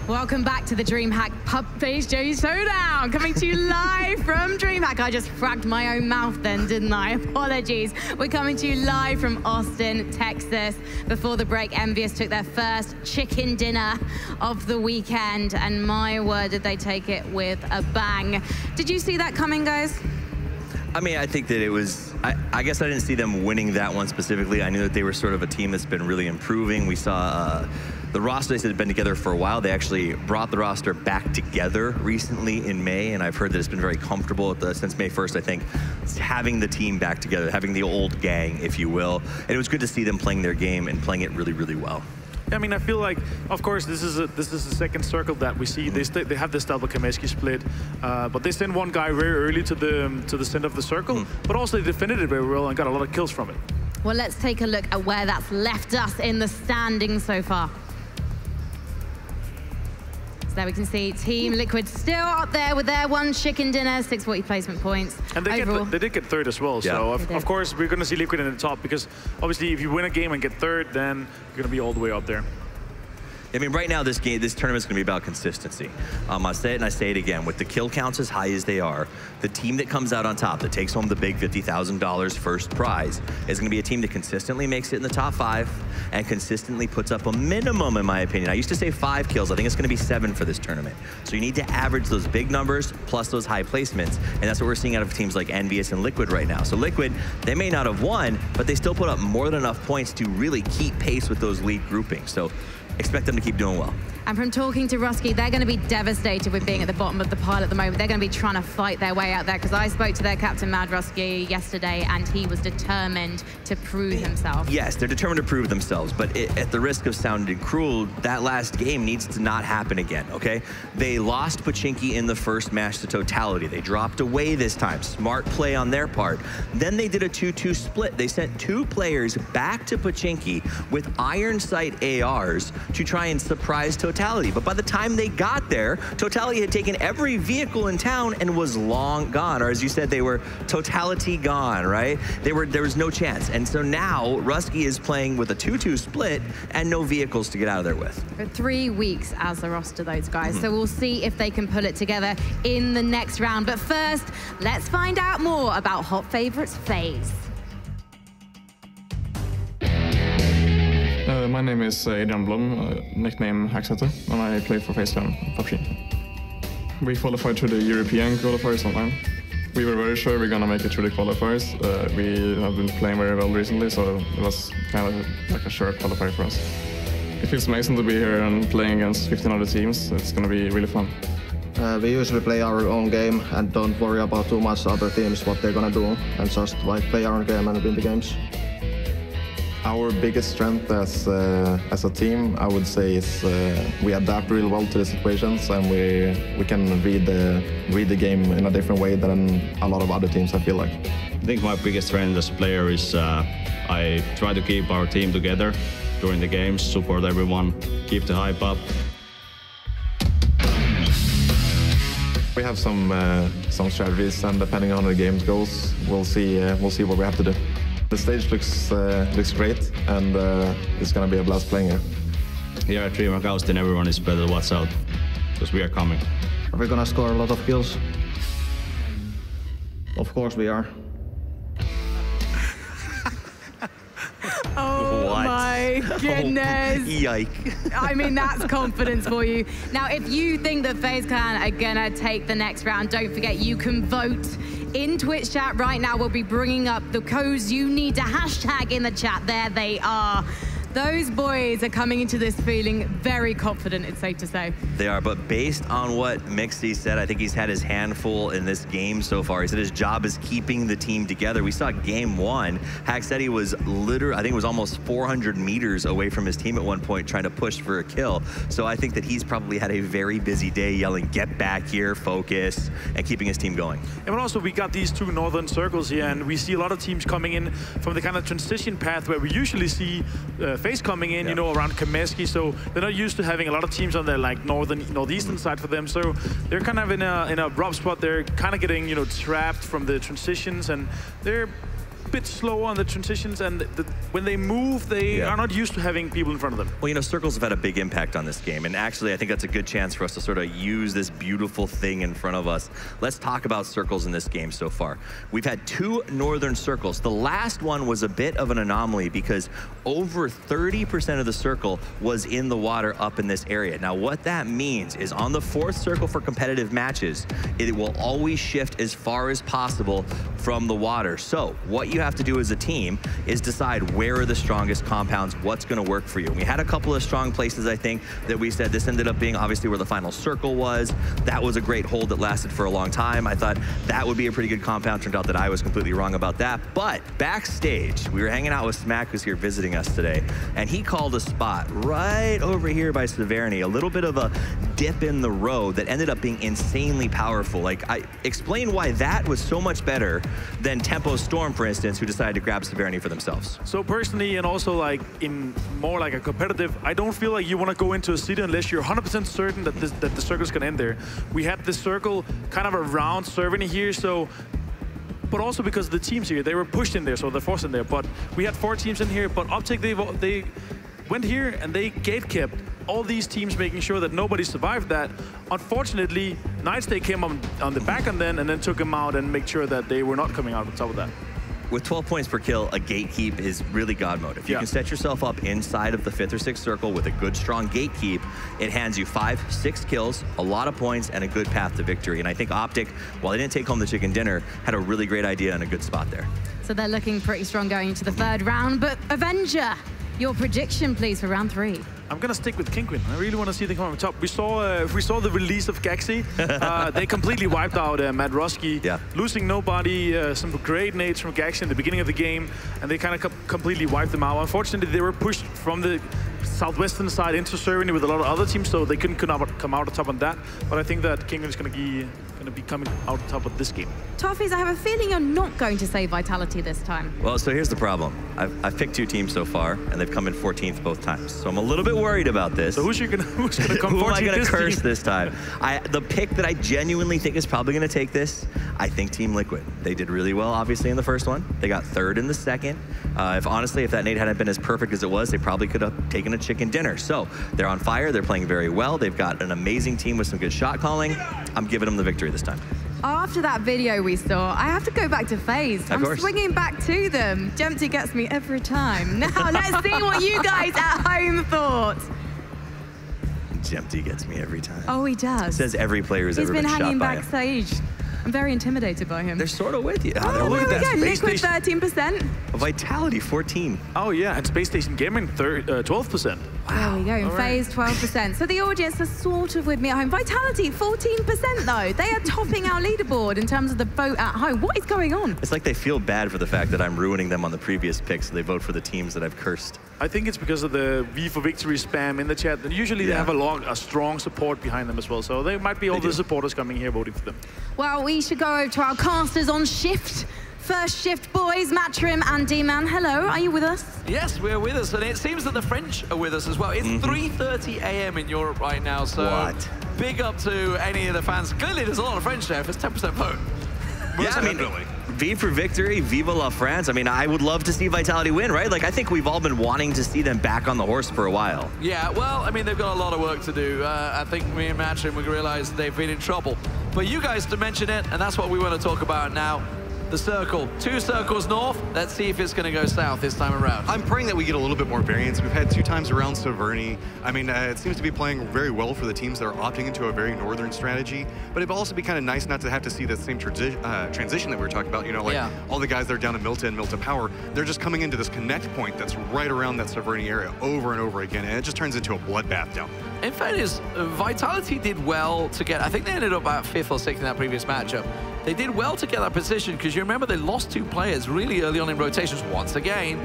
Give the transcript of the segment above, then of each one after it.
Welcome back to the DreamHack PUBG Showdown, coming to you live from DreamHack. I just fragged my own mouth then, didn't I? Apologies. We're coming to you live from Austin, Texas. Before the break, Envious took their first chicken dinner of the weekend, and my word, did they take it with a bang. Did you see that coming, guys? I mean, I think that it was, I guess I didn't see them winning that one specifically. I knew that they were sort of a team that's been really improving. We saw the roster, they had been together for a while. They actually brought the roster back together recently in May, and I've heard that it's been very comfortable since May 1st, I think, having the team back together, having the old gang, if you will. And it was good to see them playing their game and playing it really, really well. I mean, I feel like, of course, this is the second circle that we see. They have this double Kameski split, but they send one guy very early to the center of the circle, but also they defended it very well and got a lot of kills from it. Well, let's take a look at where that's left us in the standings so far. There we can see Team Liquid still up there with their one chicken dinner, 640 placement points. And they did get third as well, so of course we're going to see Liquid in the top, because obviously if you win a game and get third, then you're going to be all the way up there. I mean, right now, this tournament's going to be about consistency. I say it and I say it again. With the kill counts as high as they are, the team that comes out on top, that takes home the big $50,000 first prize, is going to be a team that consistently makes it in the top 5 and consistently puts up a minimum, in my opinion. I used to say 5 kills. I think it's going to be 7 for this tournament. So you need to average those big numbers plus those high placements, and that's what we're seeing out of teams like Envious and Liquid right now. So Liquid, they may not have won, but they still put up more than enough points to really keep pace with those lead groupings. So expect them to keep doing well. And from talking to Rusky, they're going to be devastated with being at the bottom of the pile at the moment. They're going to be trying to fight their way out there, because I spoke to their captain, Mad Rusky, yesterday, and he was determined to prove himself. Yes, they're determined to prove themselves, but at the risk of sounding cruel, that last game needs to not happen again, okay? They lost Pachinki in the first match to Totality. They dropped away this time. Smart play on their part. Then they did a 2-2 split. They sent 2 players back to Pachinki with iron sight ARs to try and surprise Totality. But by the time they got there, Totality had taken every vehicle in town and was long gone. Or as you said, they were Totality gone, right? There was no chance. And so now Rusky is playing with a 2-2 split and no vehicles to get out of there with. For 3 weeks as a roster, those guys. So we'll see if they can pull it together in the next round. But first, let's find out more about Hot Favorites FaZe. My name is Adrian Blom, nickname Hacksetter, and I play for Showdown PUBG. We qualified to the European qualifiers online. We were very sure we're gonna make it through the qualifiers. We have been playing very well recently, so it was kind of like a sure qualifier for us. It feels amazing to be here and playing against 15 other teams. It's gonna be really fun. We usually play our own game and don't worry about too much other teams, what they're gonna do, and just like play our own game and win the games. Our biggest strength as a team, I would say, is we adapt real well to the situations, and we can read the game in a different way than a lot of other teams, I feel like. I think my biggest strength as a player is I try to keep our team together during the games, support everyone, keep the hype up. We have some strategies, and depending on how the game goes, we'll see what we have to do. The stage looks great, and it's going to be a blast playing here. Here at DreamHack Austin, everyone is better to watch out, because we are coming. Are we going to score a lot of kills? Of course we are. Oh my goodness. Yike. I mean, that's confidence for you. Now, if you think that FaZe Clan are gonna take the next round, don't forget you can vote in Twitch chat right now. We'll be bringing up the codes you need to hashtag in the chat. There they are. Those boys are coming into this feeling very confident, it's safe to say. They are, but based on what Mixie said, I think he's had his hand full in this game so far. He said his job is keeping the team together. We saw game 1. Hack said he was literally, I think it was almost 400 meters away from his team at one point trying to push for a kill. So I think that he's probably had a very busy day yelling, get back here, focus, and keeping his team going. And also we got these 2 northern circles here, and we see a lot of teams coming in from the kind of transition path where we usually see FaZe coming in, you know, around Kameski, so they're not used to having a lot of teams on their like northeastern side for them, so they're kind of in a rough spot. They're kind of getting, you know, trapped from the transitions, and they're bit slower on the transitions, and when they move, they are not used to having people in front of them. Well, you know, circles have had a big impact on this game, and actually I think that's a good chance for us to sort of use this beautiful thing in front of us. Let's talk about circles in this game so far. We've had 2 northern circles. The last one was a bit of an anomaly because over 30% of the circle was in the water up in this area. Now, what that means is on the 4th circle for competitive matches, it will always shift as far as possible from the water. So what you have to do as a team is decide where are the strongest compounds, what's going to work for you. And we had a couple of strong places, I think, that we said this ended up being obviously where the final circle was. That was a great hold that lasted for a long time. I thought that would be a pretty good compound. Turned out that I was completely wrong about that. But backstage, we were hanging out with Smack, who's here visiting us today, and he called a spot right over here by Severny, a little bit of a dip in the road that ended up being insanely powerful. Like, explain why that was so much better than Tempo Storm, for instance, who decided to grab Severny for themselves. So personally, and also like in more like a competitive, I don't feel like you want to go into a city unless you're 100% certain that the circle's gonna end there. We had this circle kind of around Severny here, so, but also because the teams here, they were pushed in there, so they're forced in there. But we had 4 teams in here, but Optic, they went here and they gate-kept all these teams, making sure that nobody survived that. Unfortunately, Nightstay came on the back and then took them out and made sure that they were not coming out on top of that. With 12 points per kill, a gatekeep is really God mode. If you can set yourself up inside of the 5th or 6th circle with a good, strong gatekeep, it hands you 5, 6 kills, a lot of points, and a good path to victory. And I think Optic, while they didn't take home the chicken dinner, had a really great idea and a good spot there. So they're looking pretty strong going into the 3rd round. But Avenger, your prediction, please, for round 3. I'm gonna stick with Kinguin. I really want to see them come on top. We saw the release of Gaxi. They completely wiped out Matt Roski, losing nobody. Some great nades from Gaxi in the beginning of the game, and they kind of completely wiped them out. Unfortunately, they were pushed from the southwestern side into Severny with a lot of other teams, so they couldn't come out on top on that. But I think that Kinguin is gonna be coming out on top of this game. Toffees, I have a feeling you're not going to say Vitality this time. Well, so here's the problem. I've picked 2 teams so far, and they've come in 14th both times. So I'm a little bit worried about this. So who's gonna come 14th? Who am I gonna curse this time? The pick that I genuinely think is probably gonna take this, I think Team Liquid. They did really well, obviously, in the first one. They got 3rd in the 2nd. If that nade hadn't been as perfect as it was, they probably could have taken a chicken dinner. So they're on fire. They're playing very well. They've got an amazing team with some good shot calling. I'm giving them the victory this time. After that video we saw, I have to go back to FaZe. I'm swinging back to them. Jempty gets me every time. Now, let's see what you guys at home thought. Jempty gets me every time. Oh, he does. Says every player who's ever been shot by him. He's been hanging backstage. I'm very intimidated by him. They're sort of with you. Oh, there we go. Liquid 13%. Vitality 14. Oh yeah, and Space Station Gaming 12%. Wow. There we go. And FaZe 12%. So the audience is sort of with me at home. Vitality 14% though. They are topping our leaderboard in terms of the vote at home. What is going on? It's like they feel bad for the fact that I'm ruining them on the previous picks, so they vote for the teams that I've cursed. I think it's because of the V for Victory spam in the chat. And usually they have a strong support behind them as well. So they might be all the supporters coming here voting for them. Well, we should go over to our casters on shift. First shift boys, Matrim and D-Man. Hello, are you with us? Yes, we're with us, and it seems that the French are with us as well. It's 3:30 a.m. in Europe right now, so big up to any of the fans. Clearly, there's a lot of French there. If it's 10% vote. Yeah, I mean, V for victory, Viva la France. I mean, I would love to see Vitality win, right? Like, I think we've all been wanting to see them back on the horse for a while. Yeah, well, I mean, they've got a lot of work to do. I think me and Matrim, we realize they've been in trouble. But you guys to mention it, and that's what we want to talk about now. The circle, 2 circles north. Let's see if it's going to go south this time around. I'm praying that we get a little bit more variance. We've had 2 times around Severny. I mean, it seems to be playing very well for the teams that are opting into a very northern strategy. But it'd also be kind of nice not to have to see the same transition that we were talking about. You know, like all the guys that are down in Milta and Milta Power, they're just coming into this connect point that's right around that Severny area over and over again. And it just turns into a bloodbath down. In fairness, Vitality did well to get, I think they ended up about 5th or 6th in that previous matchup. They did well to get that position because you remember they lost 2 players really early on in rotations. Once again,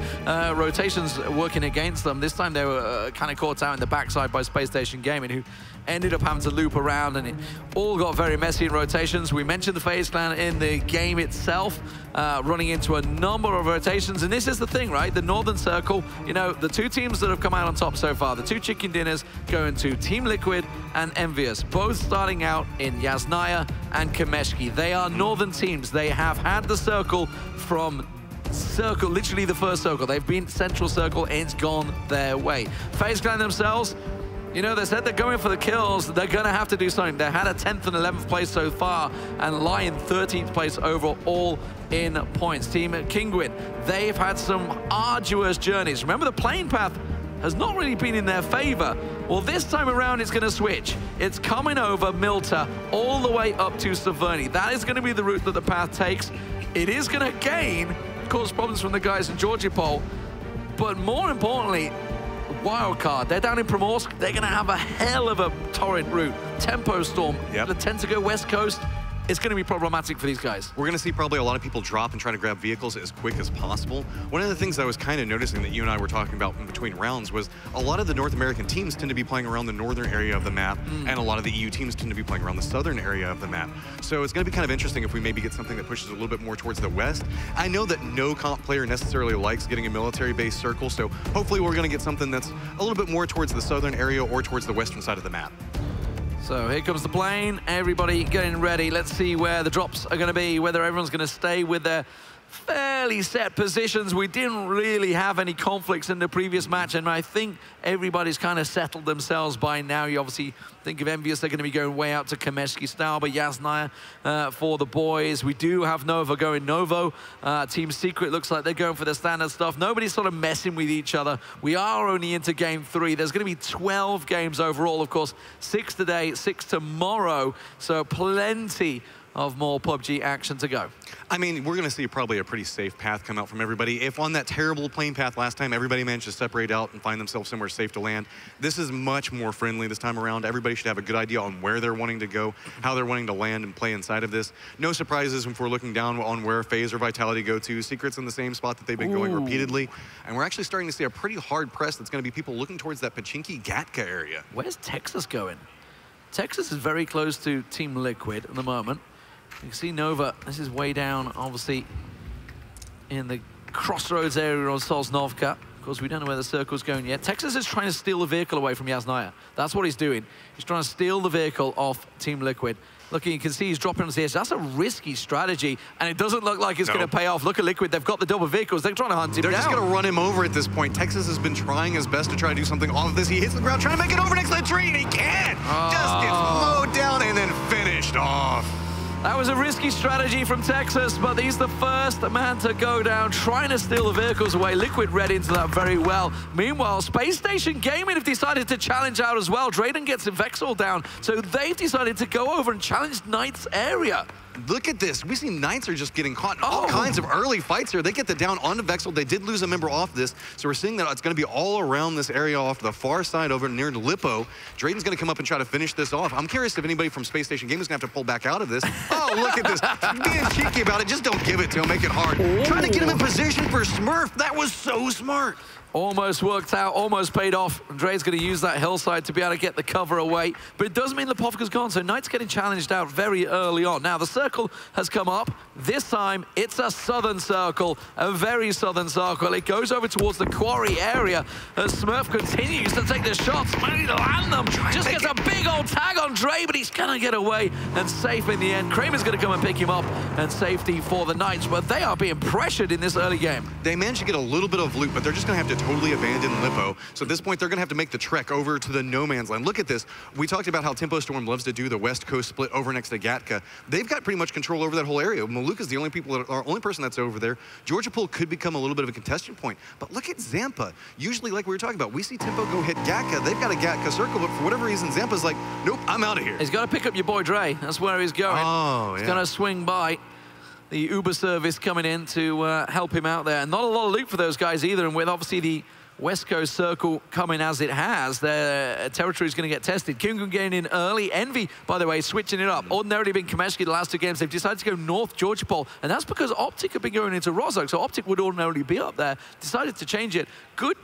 rotations working against them. This time they were kind of caught out in the backside by Space Station Gaming, who ended up having to loop around, and it all got very messy in rotations. We mentioned the FaZe clan in the game itself, running into a number of rotations. And this is the thing, right? The Northern Circle, you know, the 2 teams that have come out on top so far, the 2 chicken dinners going to Team Liquid and Envious, both starting out in Yasnaya and Kameshki. They are Northern teams. They have had the Circle from circle, literally the first circle. They've been central circle, and it's gone their way. FaZe Clan themselves, you know, they said they're going for the kills. They're going to have to do something. They had a 10th and 11th place so far, and lie in 13th place overall, all in points. Team Kinguin, they've had some arduous journeys. Remember, the playing path has not really been in their favor. Well, this time around, it's going to switch. It's coming over Milta all the way up to Saverni. That is going to be the route that the path takes. It is going to cause problems from the guys in Georgia Pole, but more importantly, wildcard. They're down in Primorsk. They're going to have a hell of a torrent route. Tempo Storm. Yep. They tend to go west coast. It's going to be problematic for these guys. We're going to see probably a lot of people drop and try to grab vehicles as quick as possible. One of the things I was kind of noticing that you and I were talking about in between rounds was a lot of the North American teams tend to be playing around the northern area of the map, and a lot of the EU teams tend to be playing around the southern area of the map. So it's going to be kind of interesting if we maybe get something that pushes a little bit more towards the west. I know that no comp player necessarily likes getting a military-based circle, so hopefully we're going to get something that's a little bit more towards the southern area or towards the western side of the map. So here comes the plane, everybody getting ready. Let's see where the drops are going to be, whether everyone's going to stay with their fairly set positions. We didn't really have any conflicts in the previous match, and I think everybody's kind of settled themselves by now. You obviously think of Envious, they're going to be going way out to Kameshki, Stauber, Yasnaya for the boys. We do have Nova going Novo. Team Secret looks like they're going for the standard stuff. Nobody's sort of messing with each other. We are only into game 3. There's going to be 12 games overall, of course, 6 today, 6 tomorrow, so plenty of more PUBG action to go. I mean, we're going to see probably a pretty safe path come out from everybody. If on that terrible plane path last time, everybody managed to separate out and find themselves somewhere safe to land, this is much more friendly this time around. Everybody should have a good idea on where they're wanting to go, how they're wanting to land and play inside of this. No surprises if we're looking down on where FaZe or Vitality go to. Secret's in the same spot that they've been going repeatedly. And we're actually starting to see a pretty hard press that's going to be people looking towards that Pachinki Gatka area. Where's Texas going? Texas is very close to Team Liquid at the moment. You can see Nova, this is way down, obviously, in the crossroads area on Sosnovka. Of course, we don't know where the circle's going yet. Texas is trying to steal the vehicle away from Yasnaya. That's what he's doing. He's trying to steal the vehicle off Team Liquid. Look, you can see he's dropping on the edge. That's a risky strategy, and it doesn't look like it's going to pay off. Look at Liquid. They've got the double vehicles. They're trying to hunt him down. They're just going to run him over at this point. Texas has been trying his best to try to do something off of this. He hits the ground, trying to make it over next to the tree, and he can't. Just gets mowed down and then finished off. That was a risky strategy from Texas, but he's the first man to go down, trying to steal the vehicles away. Liquid read into that very well. Meanwhile, Space Station Gaming have decided to challenge out as well. Drayden gets Vexel down, so they've decided to go over and challenge Knight's area. Look at this. We see Knights are just getting caught in all kinds of early fights here. They get the down onto Vexel. They did lose a member off this, so we're seeing that it's going to be all around this area off to the far side over near Lippo. Drayden's going to come up and try to finish this off. I'm curious if anybody from Space Station Gaming is going to have to pull back out of this. Oh, look at this. Being cheeky about it. Just don't give it to him. Make it hard. Trying to get him in position for Smurf. That was so smart. Almost worked out, almost paid off. Dre's going to use that hillside to be able to get the cover away. But it does mean Lipovka's gone, so Knight's getting challenged out very early on. Now, the circle has come up. This time, it's a southern circle, a very southern circle. It goes over towards the quarry area as Smurf continues to take the shots. Managed to land them. Just gets a big old tag on Dre, but he's going to get away and safe in the end. Kramer's going to come and pick him up, and safety for the Knights. But they are being pressured in this early game. They managed to get a little bit of loot, but they're just going to have to totally abandon Lippo. So at this point, they're going to have to make the trek over to the no man's land. Look at this. We talked about how Tempo Storm loves to do the West Coast split over next to Gatka. They've got pretty much control over that whole area. Maluka's the only person that's over there. Georgia Pool could become a little bit of a contestant point. But look at Zampa. Usually, like we were talking about, we see Tempo go hit Gatka. They've got a Gatka circle, but for whatever reason, Zampa's like, nope, I'm out of here. He's got to pick up your boy Dre. That's where he's going. Oh, he's going to swing by. The Uber service coming in to help him out there. And not a lot of loot for those guys either. And with obviously the West Coast circle coming as it has, their territory is going to get tested. Kingun getting in early. Envy, by the way, switching it up. Ordinarily been Kameshki the last 2 games. They've decided to go north Georgia Pole, and that's because Optic have been going into Rozhok, so Optic would ordinarily be up there. Decided to change it. Good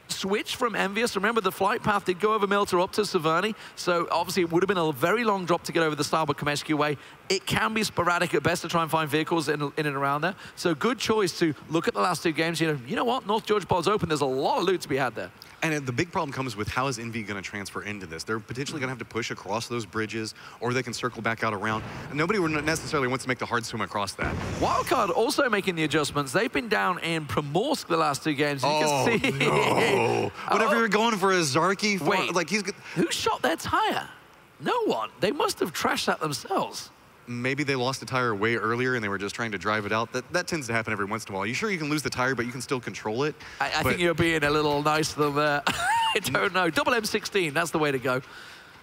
switch from Envious. Remember, the flight path did go over Milta up to Saverni, so obviously it would have been a very long drop to get over the Starbuck Kameshki way. It can be sporadic at best to try and find vehicles in and around there. So good choice to look at the last 2 games. You know what? North Georgia Pole's open. There's a lot of loot to be had there. And the big problem comes with how is Envy going to transfer into this? They're potentially going to have to push across those bridges, or they can circle back out around. And nobody necessarily wants to make the hard swim across that. Wildcard also making the adjustments. They've been down in Primorsk the last 2 games. You can see. No. Whenever you're going for a Zarky, like who shot their tire? No one. They must have trashed that themselves. Maybe they lost the tire way earlier and they were just trying to drive it out. That tends to happen every once in a while. You sure you can lose the tire, but you can still control it? I think you're being a little nice to them there. I don't know. Double M16, that's the way to go.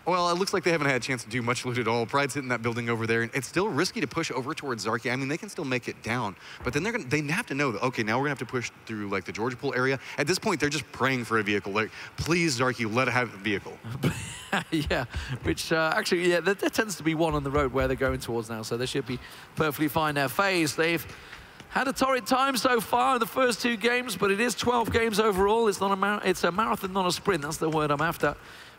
Well, it looks like they haven't had a chance to do much loot at all. Pride's hitting that building over there, and it's still risky to push over towards Zarky. I mean, they can still make it down, but then they have to know that, okay, now we're going to have to push through, like, the Georgia Pool area. At this point, they're just praying for a vehicle. Like, please, Zarky, let it have a vehicle. Yeah, which actually, yeah, there tends to be one on the road where they're going towards now, so they should be perfectly fine there. FaZe, they've had a torrid time so far in the first 2 games, but it is 12 games overall. It's not it's a marathon, not a sprint. That's the word I'm after.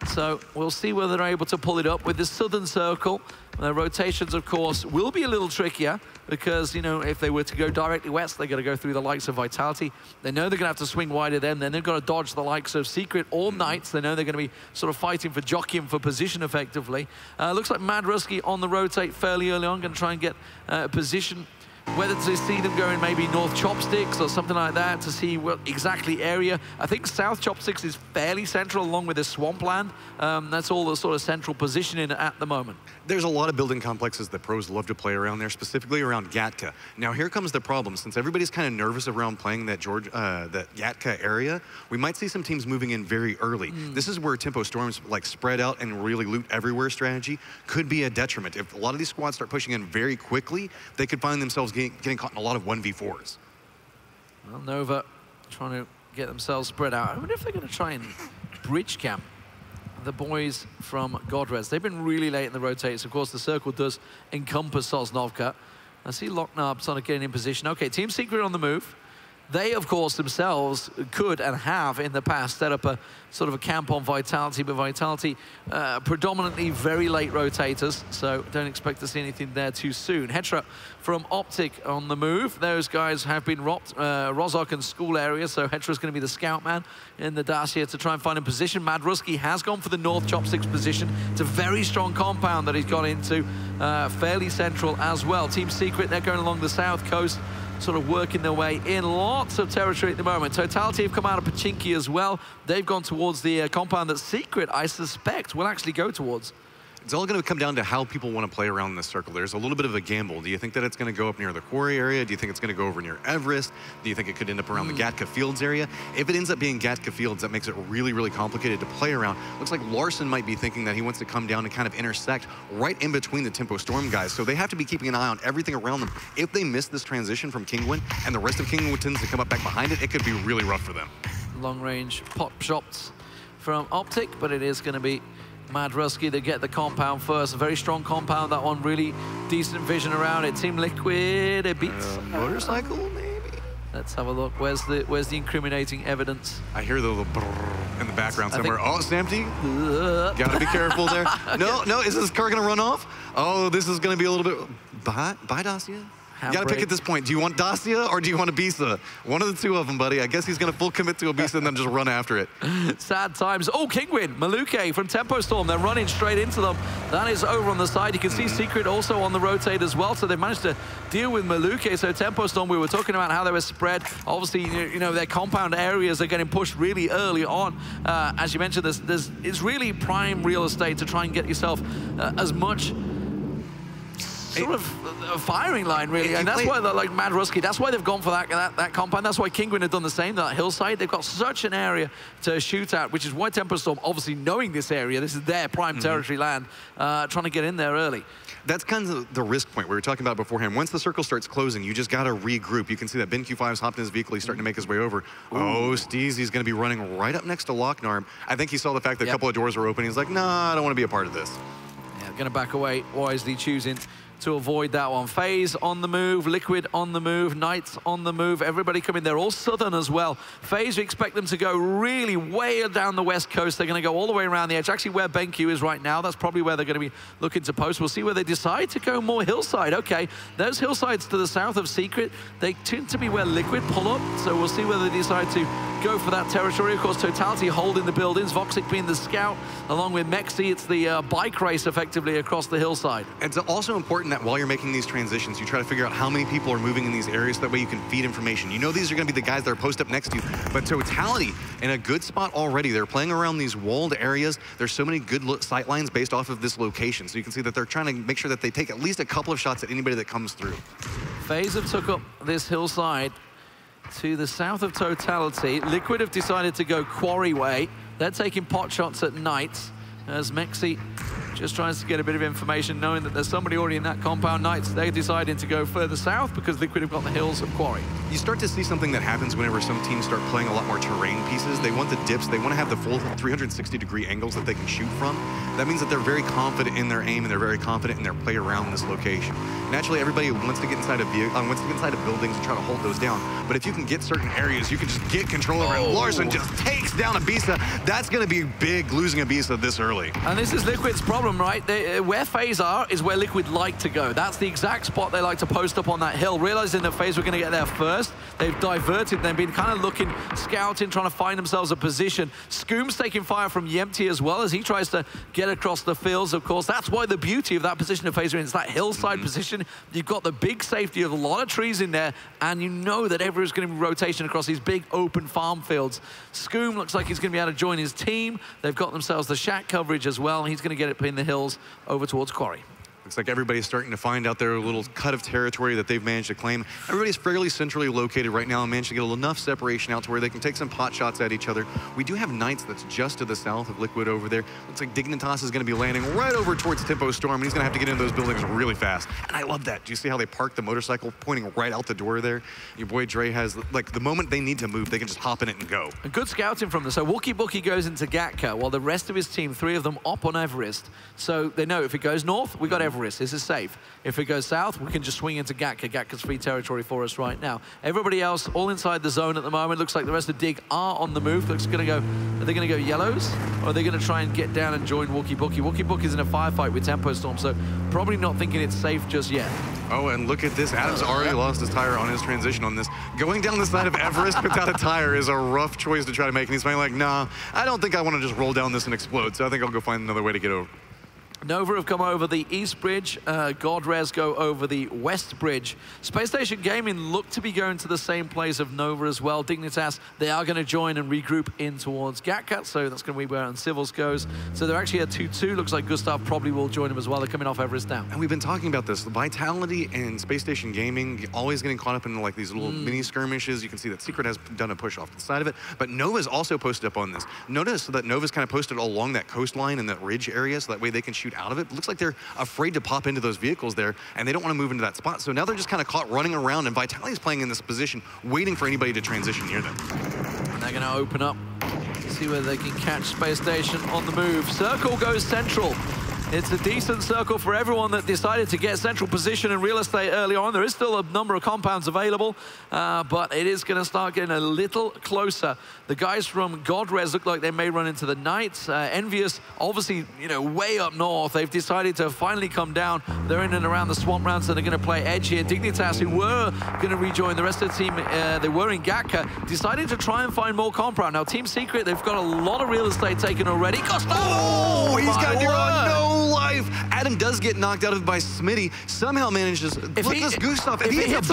So we'll see whether they're able to pull it up with the southern circle. Their rotations, of course, will be a little trickier because, you know, if they were to go directly west, they're going to go through the likes of Vitality. They know they're going to have to swing wider then they've got to dodge the likes of Secret or Knights. They know they're going to be sort of fighting for jockeying for position effectively. Looks like Mad Rusky on the rotate fairly early on, going to try and get position. Whether to see them going maybe north Chopsticks or something like that to see what exactly area. I think south Chopsticks is fairly central along with the swampland. That's all the sort of central positioning at the moment. There's a lot of building complexes that pros love to play around there, specifically around Gatka. Now here comes the problem. Since everybody's kind of nervous around playing that that Gatka area, we might see some teams moving in very early. This is where Tempo Storm's like spread out and really loot everywhere strategy could be a detriment. If a lot of these squads start pushing in very quickly, they could find themselves getting caught in a lot of 1v4s. Well, Nova trying to get themselves spread out. I wonder if they're going to try and bridge camp the boys from Godres. They've been really late in the rotates. Of course, the circle does encompass Sosnovka. I see Locknarb sort of getting in position. Okay, Team Secret on the move. They, of course, themselves could and have in the past set up a sort of a camp on Vitality, but Vitality predominantly very late rotators, so don't expect to see anything there too soon. Hetra from Optic on the move. Those guys have been robbed, Rozok and school area, so Hetra's going to be the scout man in the Dacia to try and find a position. Mad Rusky has gone for the north Chopsticks position. It's a very strong compound that he's gone into, fairly central as well. Team Secret, they're going along the south coast, sort of working their way in lots of territory at the moment. Totality have come out of Pachinki as well. They've gone towards the compound that Secret, I suspect, will actually go towards. It's all going to come down to how people want to play around this circle. There's a little bit of a gamble. Do you think that it's going to go up near the quarry area? Do you think it's going to go over near Everest? Do you think it could end up around the Gatka Fields area? If it ends up being Gatka Fields, that makes it really, really complicated to play around. Looks like Larson might be thinking that he wants to come down and kind of intersect right in between the Tempo Storm guys. So they have to be keeping an eye on everything around them. If they miss this transition from Kingwin and the rest of Kingwin tends to come up back behind it, it could be really rough for them. Long range pop shots from Optic, but it is going to be Mad Rusky to get the compound first. A very strong compound, that one. Really decent vision around it. Team Liquid, it beats motorcycle, maybe? Let's have a look. Where's the incriminating evidence? I hear the little brrr in the background somewhere. Oh, it's empty. Gotta be careful there. No, is this car gonna run off? Oh, this is gonna be a little bit. Bye, Dacia. You gotta pick at this point. Do you want Dacia or do you want Ibiza? One of the two of them, buddy. I guess he's gonna full commit to Ibiza and then just run after it. Sad times. Oh, Kingwin, Maluke from Tempo Storm. They're running straight into them. That is over on the side. You can see Secret also on the rotate as well. So they managed to deal with Maluke. So Tempo Storm, we were talking about how they were spread. Obviously, you know, their compound areas are getting pushed really early on. As you mentioned, it's really prime real estate to try and get yourself as much sort of a firing line, really, and that's why they're like Mad Rusky. That's why they've gone for that compound. That's why Kingwin have done the same. That hillside, they've got such an area to shoot at, which is why Tempo Storm, obviously knowing this area, this is their prime territory land, trying to get in there early. That's kind of the risk point we were talking about beforehand. Once the circle starts closing, you just got to regroup. You can see that Ben Q5's hopped in his vehicle. He's starting to make his way over. Ooh. Oh, Steezy's going to be running right up next to Locknarb. I think he saw the fact that a couple of doors were open. He's like, nah, I don't want to be a part of this. Yeah, going to back away, wisely choosing to avoid that one. FaZe on the move, Liquid on the move, Knights on the move, everybody coming. They're all southern as well. FaZe, we expect them to go really way down the west coast. They're going to go all the way around the edge. Actually, where BenQ is right now, that's probably where they're going to be looking to post. We'll see where they decide to go more hillside. Okay, those hillsides to the south of Secret, they tend to be where Liquid pull up, so we'll see whether they decide to go for that territory. Of course, Totality holding the buildings, Voxic being the scout, along with Mexi. It's the bike race, effectively, across the hillside. It's also important that while you're making these transitions, you try to figure out how many people are moving in these areas, so that way you can feed information. You know these are going to be the guys that are posted up next to you, but Totality in a good spot already. They're playing around these walled areas. There's so many good sight lines based off of this location, so you can see that they're trying to make sure that they take at least a couple of shots at anybody that comes through. FaZe have took up this hillside to the south of Totality. Liquid have decided to go Quarry way. They're taking pot shots at Knights as Mexi just tries to get a bit of information, knowing that there's somebody already in that compound. Knights, they're deciding to go further south because Liquid have got the hills of Quarry. You start to see something that happens whenever some teams start playing a lot more terrain pieces. They want the dips, they want to have the full 360-degree angles that they can shoot from. That means that they're very confident in their aim and they're very confident in their play around this location. Naturally, everybody wants to get inside of buildings and try to hold those down. But if you can get certain areas, you can just get control over it. Larson just takes down Ibiza. That's going to be big, losing Ibiza this early. And this is Liquid's problem, right? Where FaZe are is where Liquid like to go. That's the exact spot they like to post up on that hill. Realizing that FaZe were going to get there first, they've diverted. They've been kind of looking, scouting, trying to find themselves a position. Scoom's taking fire from Yempty as well as he tries to get across the fields, of course. That's why the beauty of that position of FaZe is that hillside position. You've got the big safety of a lot of trees in there, and you know that everyone's going to be rotation across these big open farm fields. Scoom looks like he's going to be able to join his team. They've got themselves the shack coverage as well. He's going to get it in the hills over towards Quarry. Looks like everybody's starting to find out their little cut of territory that they've managed to claim. Everybody's fairly centrally located right now and managed to get enough separation out to where they can take some pot shots at each other. We do have Knights that's just to the south of Liquid over there. Looks like Dignitas is going to be landing right over towards Tempo Storm, and he's going to have to get into those buildings really fast. And I love that. Do you see how they parked the motorcycle pointing right out the door there? Your boy Dre has, like, the moment they need to move, they can just hop in it and go. A good scouting from them. So Wookie Bookie goes into Gatka, while the rest of his team, 3 of them, up on Everest. So they know if it goes north, we got Everest. This is safe. If it goes south, we can just swing into Gatka. Gatka's free territory for us right now. Everybody else, all inside the zone at the moment. Looks like the rest of Dig are on the move. Looks going to go, are they going to go yellows? Or are they going to try and get down and join Wookie Bookie? Wookie Bookie's in a firefight with Tempo Storm, so probably not thinking it's safe just yet. Oh, and look at this. Adam's already lost his tire on his transition on this. Going down the side of Everest without a tire is a rough choice to try to make. And he's finally like, nah, I don't think I want to just roll down this and explode, so I think I'll go find another way to get over. Nova have come over the east bridge. Godres go over the west bridge. Space Station Gaming look to be going to the same place of Nova as well. Dignitas, they are going to join and regroup in towards Gatka, so that's going to be where Civils goes. So they're actually at 2-2. Looks like Gustav probably will join them as well. They're coming off Everest down. And we've been talking about this. The Vitality and Space Station Gaming always getting caught up in like these little mini skirmishes. You can see that Secret has done a push off to the side of it, but Nova's also posted up on this. Notice that Nova's kind of posted along that coastline and that ridge area, so that way they can shoot out of it. Looks like they're afraid to pop into those vehicles there, and they don't want to move into that spot. So now they're just kind of caught running around, and Vitality's playing in this position, waiting for anybody to transition near them. And they're going to open up, see whether they can catch Space Station on the move. Circle goes central. It's a decent circle for everyone that decided to get central position and real estate early on. There is still a number of compounds available, but it is going to start getting a little closer. The guys from Godres look like they may run into the Knights. Envious, obviously, you know, way up north. They've decided to finally come down. They're in and around the swamp rounds, so they're going to play edge here. Dignitas, who were going to rejoin the rest of the team, they were in Gatka, decided to try and find more compound. Now, Team Secret, they've got a lot of real estate taken already. Gustav! Oh, he's got no life. Adam does get knocked out of it by Smitty. Somehow manages. Look at this Gustav. If he hits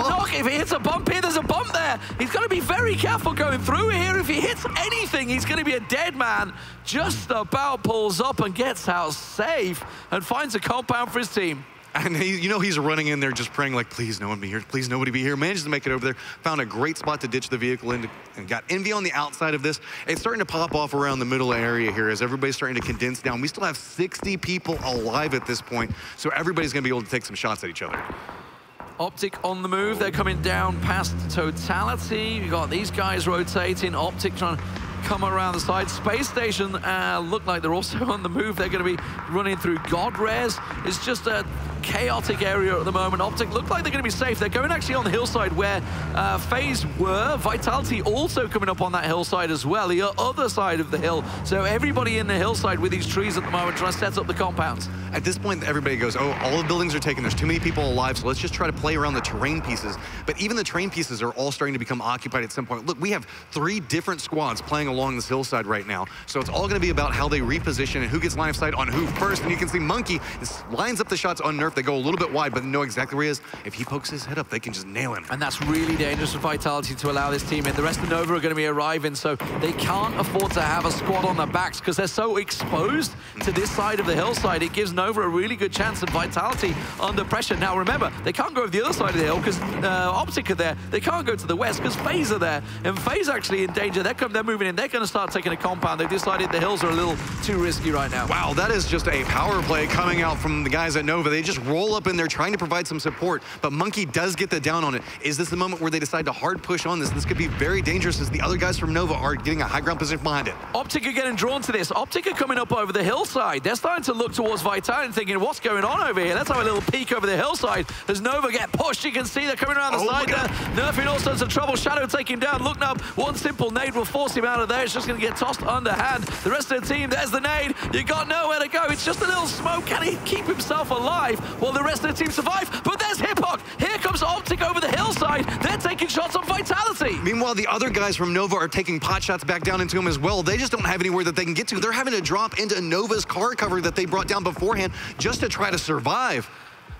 a bump here, there's a bump there. He's got to be very careful going through here. If he hits anything, he's going to be a dead man. Just about pulls up and gets out safe and finds a compound for his team. And you know he's running in there just praying like, please no one be here, please nobody be here. Manages to make it over there, found a great spot to ditch the vehicle into, and got Envy on the outside of this. It's starting to pop off around the middle area here as everybody's starting to condense down. We still have 60 people alive at this point, so everybody's gonna be able to take some shots at each other. Optic on the move, they're coming down past Totality. You got these guys rotating, Optic trying to come around the side. Space Station look like they're also on the move. They're going to be running through Godres. It's just a chaotic area at the moment. Optic look like they're going to be safe. They're going actually on the hillside where FaZe were. Vitality also coming up on that hillside as well, the other side of the hill. So everybody in the hillside with these trees at the moment trying to set up the compounds. At this point, everybody goes, oh, all the buildings are taken. There's too many people alive, so let's just try to play around the terrain pieces. But even the terrain pieces are all starting to become occupied at some point. Look, we have 3 different squads playing along this hillside right now. So it's all going to be about how they reposition and who gets line of sight on who first. And you can see Monkey lines up the shots on Nerf. They go a little bit wide, but know exactly where he is. If he pokes his head up, they can just nail him. And that's really dangerous for Vitality to allow this team in. The rest of Nova are going to be arriving, so they can't afford to have a squad on their backs because they're so exposed to this side of the hillside. It gives Nova a really good chance of Vitality under pressure. Now remember, they can't go over the other side of the hill because Optic are there. They can't go to the west because FaZe are there. And FaZe actually in danger. They're moving in. They're going to start taking a compound. They've decided the hills are a little too risky right now. Wow, that is just a power play coming out from the guys at Nova. They just roll up in there trying to provide some support, but Monkey does get the down on it. Is this the moment where they decide to hard push on this? This could be very dangerous as the other guys from Nova are getting a high ground position behind it. Optic are getting drawn to this. Optic are coming up over the hillside. They're starting to look towards Vitality and thinking, what's going on over here? Let's have a little peek over the hillside. As Nova get pushed, you can see they're coming around the side there. Nerf in all sorts of trouble. Shadow taking him down. Looking up. One simple nade will force him out of there. It's just going to get tossed underhand. The rest of the team, there's the nade. You got nowhere to go. It's just a little smoke. Can he keep himself alive while the rest of the team survive? But there's Hiphop. Here comes Optic over the hillside. They're taking shots on Vitality. Meanwhile, the other guys from Nova are taking pot shots back down into him as well. They just don't have anywhere that they can get to. They're having to drop into Nova's car cover that they brought down beforehand just to try to survive.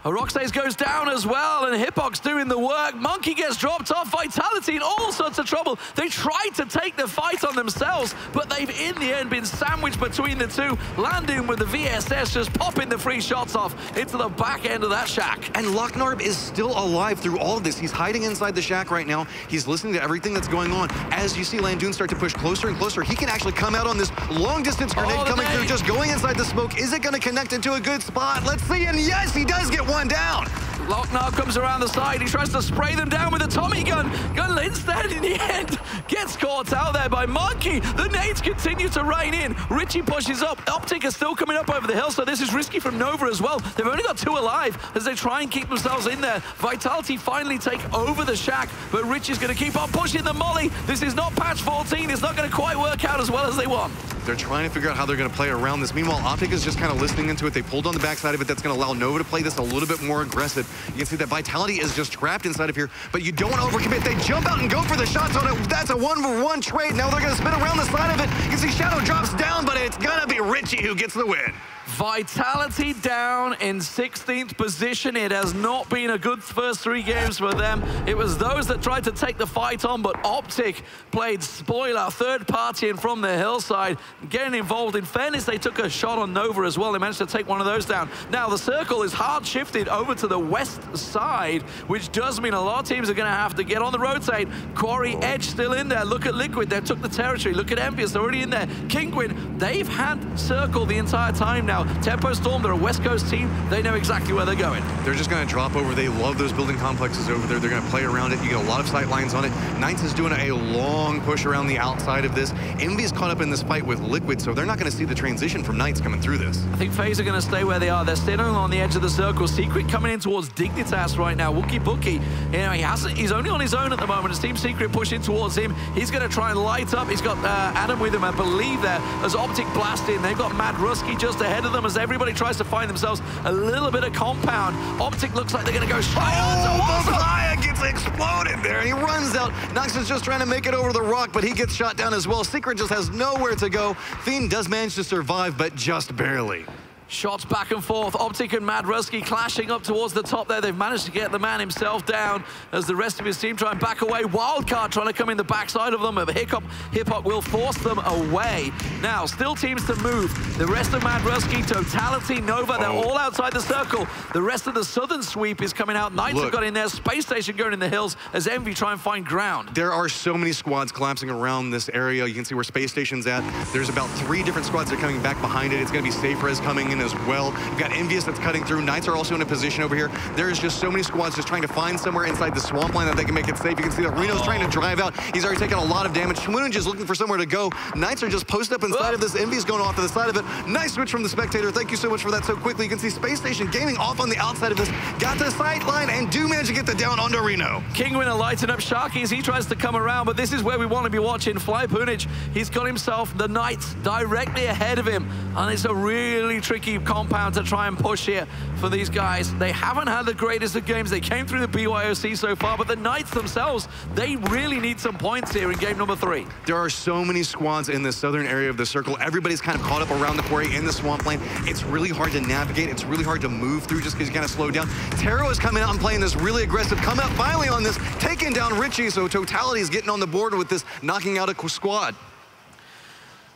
Rockstays goes down as well, and Hipok's doing the work. Monkey gets dropped off. Vitality in all sorts of trouble. They tried to take the fight on themselves, but they've in the end been sandwiched between the two, landing with the VSS, just popping the free shots off into the back end of that shack. And Locknarb is still alive through all of this. He's hiding inside the shack right now. He's listening to everything that's going on. As you see Landoon start to push closer and closer, he can actually come out on this long-distance grenade coming through, just going inside the smoke. Is it going to connect into a good spot? Let's see, and yes, he does get one down. Locknarb comes around the side. He tries to spray them down with a Tommy gun. Gunla instead, in the end, gets caught out there by Monkey. The nades continue to rain in. Richie pushes up. Optic is still coming up over the hill, so this is risky from Nova as well. They've only got 2 alive as they try and keep themselves in there. Vitality finally take over the shack, but Richie's going to keep on pushing the molly. This is not patch 14. It's not going to quite work out as well as they want. They're trying to figure out how they're going to play around this. Meanwhile, Optic is just kind of listening into it. They pulled on the backside of it. That's going to allow Nova to play this a little bit more aggressive. You can see that Vitality is just trapped inside of here, but you don't want to overcommit. They jump out and go for the shots on it. That's a 1-for-1 trade. Now they're going to spin around the side of it. You can see Shadow drops down, but it's going to be Richie who gets the win. Vitality down in 16th position. It has not been a good first 3 games for them. It was those that tried to take the fight on, but Optic played spoiler, third party and from the hillside, getting involved. In fairness, they took a shot on Nova as well. They managed to take one of those down. Now the circle is hard shifted over to the west side, which does mean a lot of teams are going to have to get on the rotate. Quarry Edge still in there. Look at Liquid. They took the territory. Look at Envious. They're already in there. Kinguin, they've had circle the entire time now. Tempo Storm, they're a West Coast team. They know exactly where they're going. They're just going to drop over. They love those building complexes over there. They're going to play around it. You get a lot of sight lines on it. Knights is doing a long push around the outside of this. Envy is caught up in this fight with Liquid, so they're not going to see the transition from Knights coming through this. I think FaZe are going to stay where they are. They're staying on the edge of the circle. Secret coming in towards Dignitas right now. Wookie Bookie, you know, he's only on his own at the moment. His Team Secret pushing towards him. He's going to try and light up. He's got Adam with him, I believe, there as Optic blast in. They've got Mad Rusky just ahead of them as everybody tries to find themselves a little bit of compound. Optic looks like they're going to go straight on towards the fire gets exploded there. He runs out. Nox is just trying to make it over the rock, but he gets shot down as well. Secret just has nowhere to go. Fiend does manage to survive, but just barely. Shots back and forth. Optic and Mad Rusky clashing up towards the top there. They've managed to get the man himself down as the rest of his team try and back away. Wildcard trying to come in the backside of them, but Hip-Hop will force them away. Now, still teams to move. The rest of Mad Rusky, Totality, Nova, they're all outside the circle. The rest of the southern sweep is coming out. Knights have got in there. Space Station going in the hills as Envy try and find ground. There are so many squads collapsing around this area. You can see where Space Station's at. There's about 3 different squads that are coming back behind it. It's going to be Safe Res coming in in as well. We've got Envious that's cutting through. Knights are also in a position over here. There is just so many squads just trying to find somewhere inside the swamp line that they can make it safe. You can see that Reno's trying to drive out. He's already taken a lot of damage. Shmoonage is looking for somewhere to go. Knights are just posted up inside of this. Envy's going off to the side of it. Nice switch from the spectator. Thank you so much for that so quickly. You can see Space Station Gaming off on the outside of this. Got the sight line and do manage to get the down onto Reno. Kingwin lighting up Sharky as he tries to come around, but this is where we want to be watching. Fly Punich, he's got himself the Knights directly ahead of him, and it's a really tricky compound to try and push here for these guys. They haven't had the greatest of games. They came through the BYOC so far, but the Knights themselves, they really need some points here in game number 3. There are so many squads in the southern area of the circle. Everybody's kind of caught up around the quarry in the swamp lane. It's really hard to navigate. It's really hard to move through just because you kind of slow down. Taro is coming out and playing this really aggressive come out finally on this, taking down Richie, so Totality is getting on the board with this, knocking out a squad.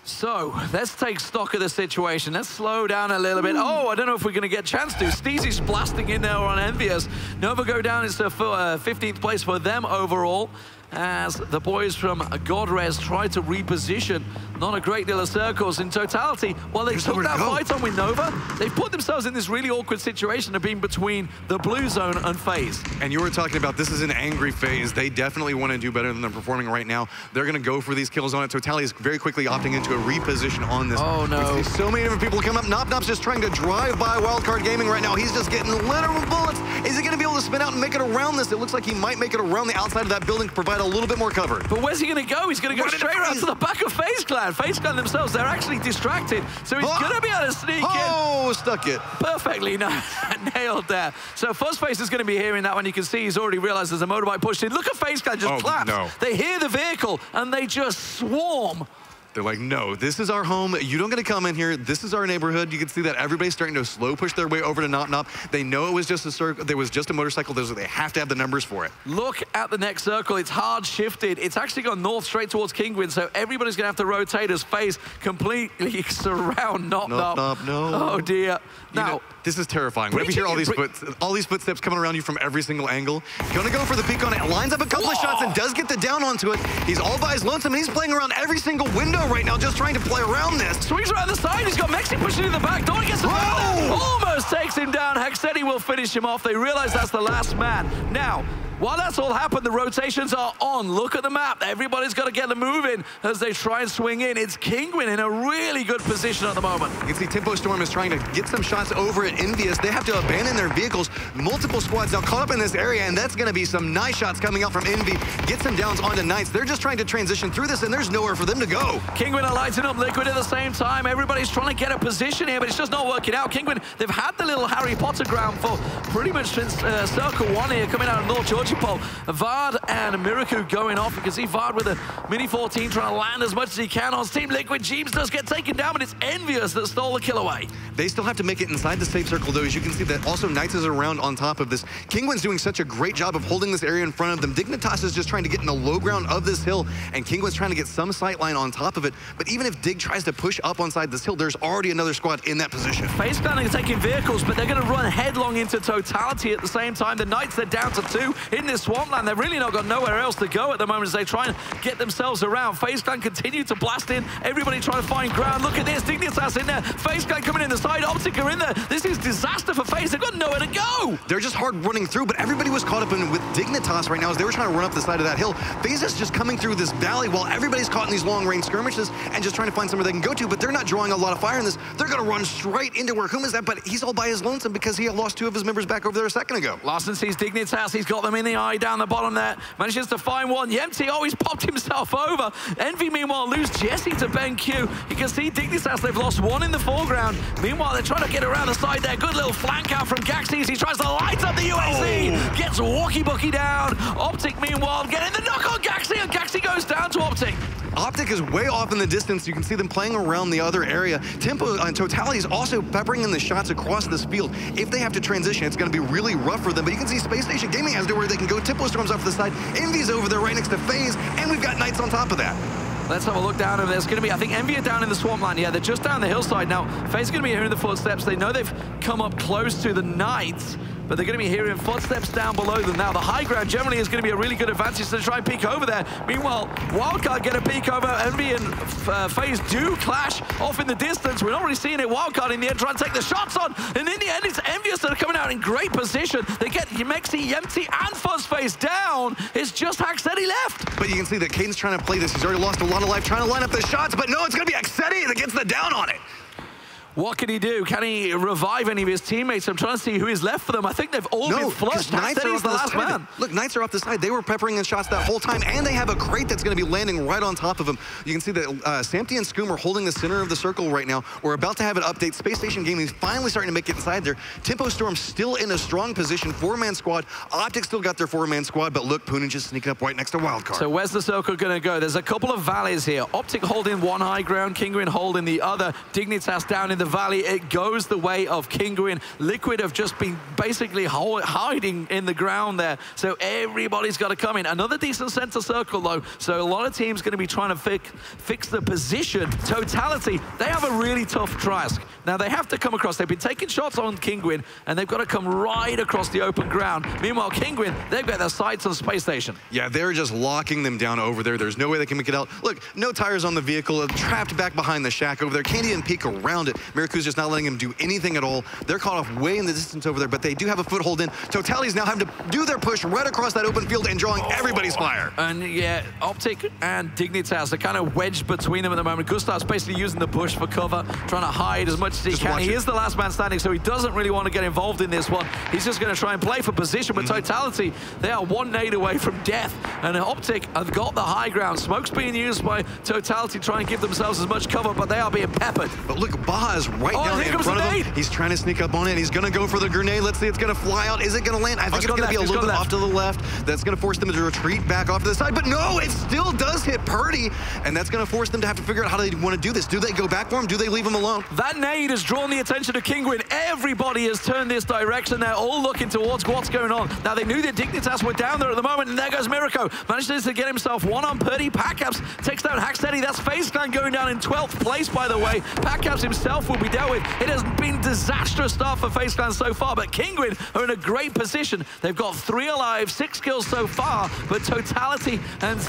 So, let's take stock of the situation. Let's slow down a little bit. Oh, I don't know if we're going to get a chance to. Steezy's blasting in there on Envious. Nova go down. It's 15th place for them overall, as the boys from Godres try to reposition. Not a great deal of circles in totality. While they took that fight on with Nova, they've put themselves in this really awkward situation of being between the blue zone and FaZe. And you were talking about this is an angry FaZe. They definitely want to do better than they're performing right now. They're going to go for these kills on it. Totality is very quickly opting into a reposition on this. Oh, no. We see so many different people come up. Nopnop's just trying to drive by Wildcard Gaming right now. He's just getting literal bullets. Is he going to be able to spin out and make it around this? It looks like he might make it around the outside of that building to provide a little bit more cover. But where's he going to go? He's going to go straight around to the back of FaZe Clan. FaZe Clan themselves, they're actually distracted. So he's going to be able to sneak in. Oh, stuck it. Perfectly nailed there. So Fuzzface is going to be hearing that one. You can see he's already realized there's a motorbike pushed in. Look at FaZe Clan just collapse. No. They hear the vehicle and they just swarm. They're like, no, this is our home. You don't get to come in here. This is our neighborhood. You can see that everybody's starting to slow push their way over to Nop. They know it was just a circle. There was just a motorcycle. They have to have the numbers for it. Look at the next circle. It's hard shifted. It's actually gone north straight towards Kingwin. So everybody's going to have to rotate as FaZe completely surround Nop. No. Oh, dear. Now, this is terrifying. Whenever you hear all these footsteps coming around you from every single angle, gonna go for the peek on it. Lines up a couple of shots and does get the down onto it. He's all by his lonesome, and he's playing around every single window right now, just trying to play around this. Swings around the side. He's got Mexi pushing in the back. Don't get almost takes him down. Hexetti will finish him off. They realize that's the last man. Now, while that's all happened, the rotations are on. Look at the map. Everybody's got to get them moving as they try and swing in. It's Kingwin in a really good position at the moment. You can see Tempo Storm is trying to get some shots over at Envious. They have to abandon their vehicles. Multiple squads now caught up in this area, and that's going to be some nice shots coming out from Envy. Get some downs onto Knights. They're just trying to transition through this, and there's nowhere for them to go. Kingwin are lighting up Liquid at the same time. Everybody's trying to get a position here, but it's just not working out. Kingwin, they've had the little Harry Potter ground for pretty much since Circle 1 here, coming out of North Georgia Pole. Vard and Miraku going off. You can see Vard with a Mini 14 trying to land as much as he can on Team Liquid. Jeeves does get taken down, but it's Envious that stole the kill away. They still have to make it inside the safe circle, though. As you can see that also Knights is around on top of this. Kingwin's doing such a great job of holding this area in front of them. Dignitas is just trying to get in the low ground of this hill, and Kingwin's trying to get some sight line on top of it. But even if Dig tries to push up on side this hill, there's already another squad in that position. FaZe Clan are taking vehicles, but they're going to run headlong into Totality at the same time. The Knights, they're down to 2 in this swampland. They've really not got nowhere else to go at the moment as they try and get themselves around. FaZe Clan continue to blast in. Everybody trying to find ground. Look at this. Dignitas in there. FaZe Clan coming in the side. Optic are in there. This is disaster for FaZe. They've got nowhere to go. They're just hard running through, but everybody was caught up in with Dignitas right now as they were trying to run up the side of that hill. FaZe is just coming through this valley while everybody's caught in these long-range skirmishes and just trying to find somewhere they can go to, but they're not drawing a lot of fire in this. They're going to run straight into where Whom is that, but he's all by his lonesome because he had lost 2 of his members back over there a second ago. Larson sees Dignitas. He's got them in the eye down the bottom there. Manages to find one. Yemti always popped himself over. Envy, meanwhile, lose Jesse to BenQ. You can see Dignitas, they've lost 1 in the foreground. Meanwhile, they're trying to get around the side there. Good little flank out from Gaxis. He tries to light up the UAC. Gets Walkie Bucky down. Optic, meanwhile, getting the knock on Gaxi, and Gaxi goes down to Optic. Optic is way off in the distance. You can see them playing around the other area. Tempo and Totality is also peppering in the shots across this field. If they have to transition, it's going to be really rough for them. But you can see Space Station Gaming has nowhere they can go. Tempo Storm's off to the side. Envy's over there right next to FaZe. And we've got Knights on top of that. Let's have a look down, and there's going to be, I think, Envy are down in the swampland. Yeah, they're just down the hillside now. FaZe is going to be hearing the footsteps. They know they've come up close to the Knights. but they're going to be hearing footsteps down below them now. The high ground generally is going to be a really good advantage to try and peek over there. Meanwhile, Wildcard get a peek over. Envy and FaZe do clash off in the distance. We're not really seeing it. Wildcard in the end trying to take the shots on, and in the end, it's Envious that are coming out in great position. They get Yemexi, Yemti, and FuzzFace down. It's just Hacksteady left. But you can see that Caden's trying to play this. He's already lost a lot of life trying to line up the shots, but no, it's going to be Hacksteady that gets the down on it. What can he do? Can he revive any of his teammates? I'm trying to see who is left for them. I think they've all been flushed. Hacksteady's the last man. Look, Knights are off the side. They were peppering in shots that whole time, and they have a crate that's going to be landing right on top of them. You can see that Samty and Scoom are holding the center of the circle right now. We're about to have an update. Space Station Gaming is finally starting to make it inside there. Tempo Storm still in a strong position. 4-man squad. Optic still got their 4-man squad, but look, Poonin just sneaking up right next to Wildcard. So where's the circle going to go? There's a couple of valleys here. Optic holding one high ground, Kinguin holding the other. Dignitas down in the valley. It goes the way of Kinguin. Liquid have just been basically hiding in the ground there. So everybody's got to come in. Another decent center circle, though. So a lot of teams going to be trying to fix the position. Totality, they have a really tough Trask. Now, they have to come across. They've been taking shots on Kinguin, and they've got to come right across the open ground. Meanwhile, Kinguin, they've got their sights on Space Station. Yeah, they're just locking them down over there. There's no way they can make it out. Look, no tires on the vehicle, trapped back behind the shack over there. Can't even peek around it. Miracu's just not letting him do anything at all. They're caught off way in the distance over there, but they do have a foothold in. Totality's now having to do their push right across that open field and drawing everybody's fire. And yeah, Optic and Dignitas are kind of wedged between them at the moment. Gustav's basically using the bush for cover, trying to hide as much as he can. He is the last man standing, so he doesn't really want to get involved in this one. He's just going to try and play for position. But Totality, they are one nade away from death. And Optic have got the high ground. Smoke's being used by Totality, trying to give themselves as much cover, but they are being peppered. But look, Baha is right down in front of him. He's trying to sneak up on it. He's going to go for the grenade. Let's see, it's going to fly out. Is it going to land? I think it's going to be a little bit off to the left. That's going to force them to retreat back off to the side. But no, it still does hit Purdy. And that's going to force them to have to figure out how they want to do this. Do they go back for him? Do they leave him alone? That nade has drawn the attention of Kinguin. Everybody has turned this direction. They're all looking towards what's going on. Now, they knew that Dignitas were down there at the moment, and there goes Miracle. Manages to get himself one on Purdy. Packcaps takes down Hacksteady. That's FaZe Clan going down in 12th place, by the way. Packcaps himself will be dealt with. It has been disastrous start for FaZe Clan so far, but Kinguin are in a great position. They've got 3 alive, 6 kills so far, but Totality and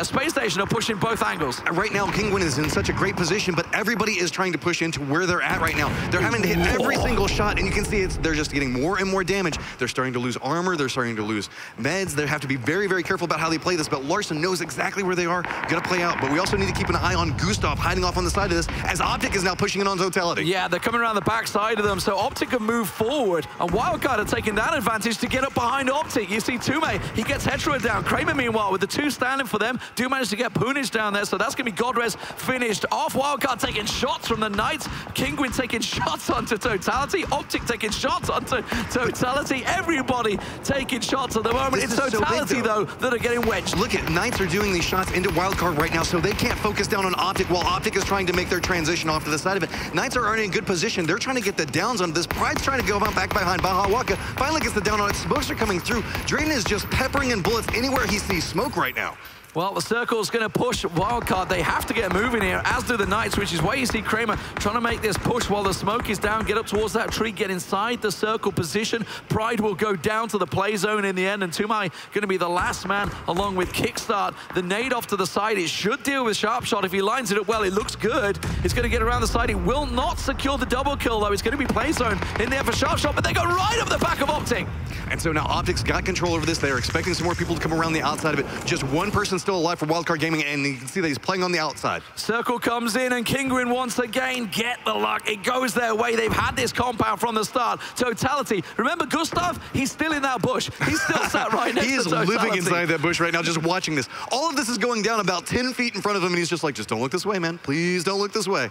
Space Station are pushing both angles. Right now, Kinguin is in such a great position, but everybody is trying to push into where they're at right now. They're having to hit every single shot, and you can see they're just getting more and more damage. They're starting to lose armor. They're starting to lose meds. They have to be very, very careful about how they play this, but Larson knows exactly where they are going to play out. But we also need to keep an eye on Gustav hiding off on the side of this, as Optic is now pushing it on Totality. Yeah, they're coming around the back side of them, so Optic can move forward, and Wildcard are taking that advantage to get up behind Optic. You see Tume, he gets Hetero down. Kramer, meanwhile, with the 2 standing for them, do manage to get Punich down there, so that's going to be Godres finished off. Wildcard taking shots from the Knights. Kinguin taking shots onto Totality. Optic taking shots onto Totality. Everybody taking shots at the moment. It's Totality, though, that are getting wedged. Look at Knights are doing these shots into Wildcard right now, so they can't focus down on Optic while Optic is trying to make their transition off to the side of it. Knights are already in good position. They're trying to get the downs on this. Pride's trying to go back behind Baha Waka. Finally gets the down on it. Smokes are coming through. Drayden is just peppering in bullets anywhere he sees smoke right now. Well, the circle's going to push Wildcard. They have to get moving here, as do the Knights, which is why you see Kramer trying to make this push while the smoke is down, get up towards that tree, get inside the circle position. Pride will go down to the play zone in the end, and Tumai going to be the last man along with Kickstart. The nade off to the side, it should deal with Sharpshot. If he lines it up well, it looks good. It's going to get around the side. It will not secure the double kill, though. It's going to be play zone in there for Sharpshot, but they go right up the back of Optic. And so now Optic's got control over this. They're expecting some more people to come around the outside of it. Just one person still alive for Wildcard Gaming, and you can see that he's playing on the outside. Circle comes in, and Kinguin once again get the luck. It goes their way. They've had this compound from the start. Totality. Remember Gustav? He's still in that bush. He's still sat right next to Totality. He is living inside that bush right now, just watching this. All of this is going down about 10 feet in front of him, and he's just like, just don't look this way, man. Please don't look this way.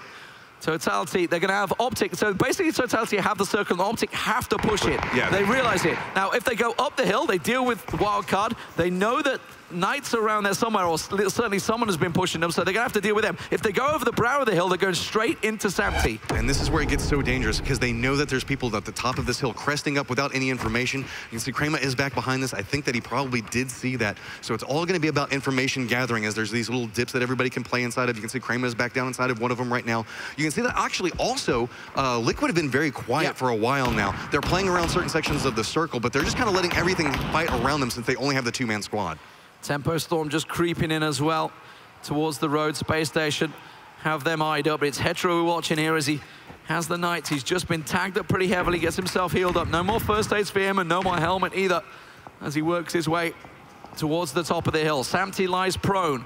Totality, they're going to have Optic. So basically, Totality have the circle, and Optic have to push it. Yeah. They realize it. Now, if they go up the hill, they deal with Wildcard. They know that Knights are around there somewhere, or certainly someone has been pushing them, so they're going to have to deal with them. If they go over the brow of the hill, they're going straight into Samty. And this is where it gets so dangerous, because they know that there's people at the top of this hill cresting up without any information. You can see Kramer is back behind this. I think that he probably did see that. So it's all going to be about information gathering, as there's these little dips that everybody can play inside of. You can see Kramer is back down inside of one of them right now. You can see that actually also, Liquid have been very quiet for a while now. They're playing around certain sections of the circle, but they're just kind of letting everything fight around them since they only have the two-man squad. Tempo Storm just creeping in as well towards the road space station. Have them eyed up. It's Hetero we're watching here as he has the Knights. He's just been tagged up pretty heavily, gets himself healed up. No more first aids for him and no more helmet either as he works his way towards the top of the hill. Samty lies prone.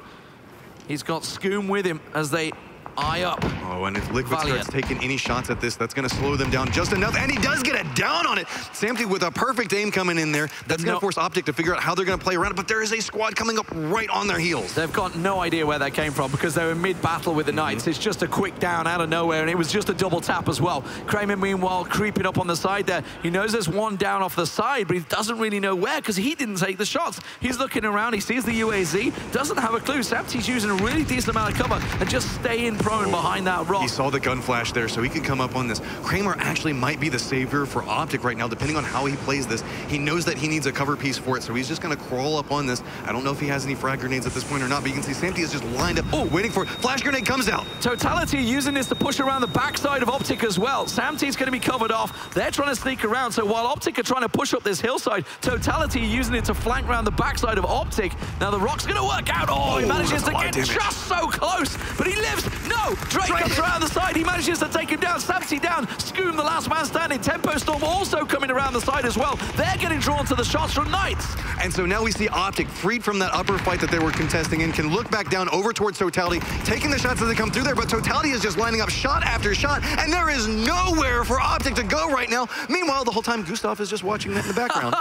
He's got Scoom with him as they eye up. Oh, and if Liquid starts taking any shots at this, that's going to slow them down just enough. And he does get it down on it. Samty with a perfect aim coming in there. That's going to force Optic to figure out how they're going to play around it. But there is a squad coming up right on their heels. They've got no idea where that came from because they were mid-battle with the Knights. It's just a quick down out of nowhere, and it was just a double tap as well. Kramer, meanwhile, creeping up on the side there. He knows there's one down off the side, but he doesn't really know where because he didn't take the shots. He's looking around. He sees the UAZ. Doesn't have a clue. Samty's using a really decent amount of cover and just staying prone behind that rock. He saw the gun flash there, so he can come up on this. Kramer actually might be the savior for Optic right now, depending on how he plays this. He knows that he needs a cover piece for it, so he's just going to crawl up on this. I don't know if he has any frag grenades at this point or not, but you can see Samty is just lined up, waiting for it. Flash grenade comes out. Totality using this to push around the backside of Optic as well. Samty's going to be covered off. They're trying to sneak around, so while Optic are trying to push up this hillside, Totality using it to flank around the backside of Optic. Now the rock's going to work out. Oh, he manages to get just so close, but he lives. No, Drake comes around the side. He manages to take him down. Samty down. Scoom, the last man standing. Tempo Storm also coming around the side as well. They're getting drawn to the shots from Knights. And so now we see Optic freed from that upper fight that they were contesting and can look back down over towards Totality, taking the shots as they come through there, but Totality is just lining up shot after shot, and there is nowhere for Optic to go right now. Meanwhile, the whole time, Gustav is just watching that in the background.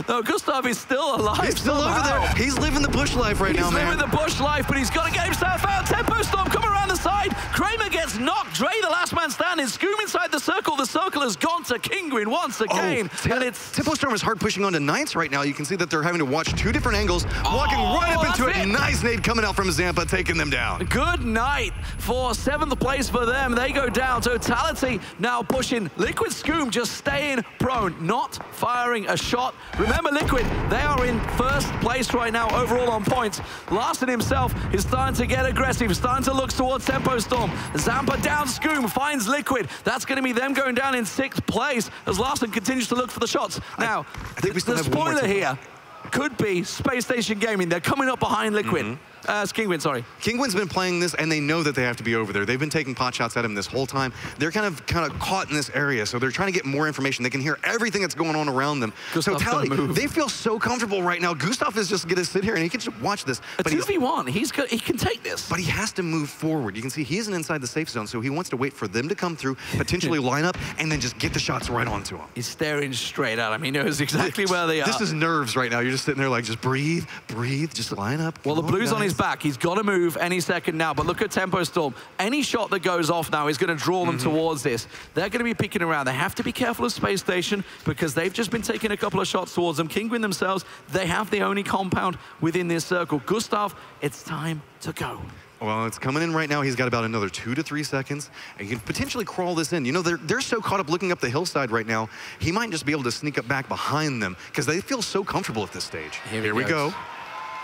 No, Gustav is still alive. He's still over there. He's living the bush life right now, man. He's living the bush life, but he's got to get himself out. Tempo Storm coming around the side. Kramer gets knocked. Dre, the last man standing, Scoom inside the circle. The circle has gone to Kinguin once again. And it's Tempo Storm is hard pushing onto Knights right now. You can see that they're having to watch two different angles, walking right up into it. Nice nade coming out from Zampa, taking them down. Good night for 7th place for them. They go down. Totality now pushing. Liquid Scoom just staying prone, not firing a shot. Remember, Liquid, they are in 1st place right now overall on points. Larson himself is starting to get aggressive, starting to look towards Tempo Storm. Zampa down Scoom, finds Liquid. That's going to be them going down in 6th place as Larson continues to look for the shots. Now, I think we still the have one more spoiler here could be Space Station Gaming. They're coming up behind Liquid. It's Kinguin, sorry. Kinguin's been playing this, and they know that they have to be over there. They've been taking pot shots at him this whole time. They're kind of caught in this area, so they're trying to get more information. They can hear everything that's going on around them. Totality, they feel so comfortable right now. Gustav is just going to sit here, and he can just watch this. A 2v1, he can take this. But he has to move forward. You can see he isn't inside the safe zone, so he wants to wait for them to come through, potentially line up, and then just get the shots right onto him. He's staring straight at him. He knows exactly where they are. This is nerves right now. You're just sitting there like, just breathe, just line up. Well, the blue's on his back. He's got to move any second now, but look at Tempo Storm. Any shot that goes off now is going to draw them towards this. They're going to be picking around. They have to be careful of Space Station because they've just been taking a couple of shots towards them. Kinguin themselves, they have the only compound within this circle. Gustav, it's time to go. Well, it's coming in right now. He's got about another 2 to 3 seconds, and he can potentially crawl this in. You know, they're so caught up looking up the hillside right now, he might just be able to sneak up back behind them because they feel so comfortable at this stage. Here we go.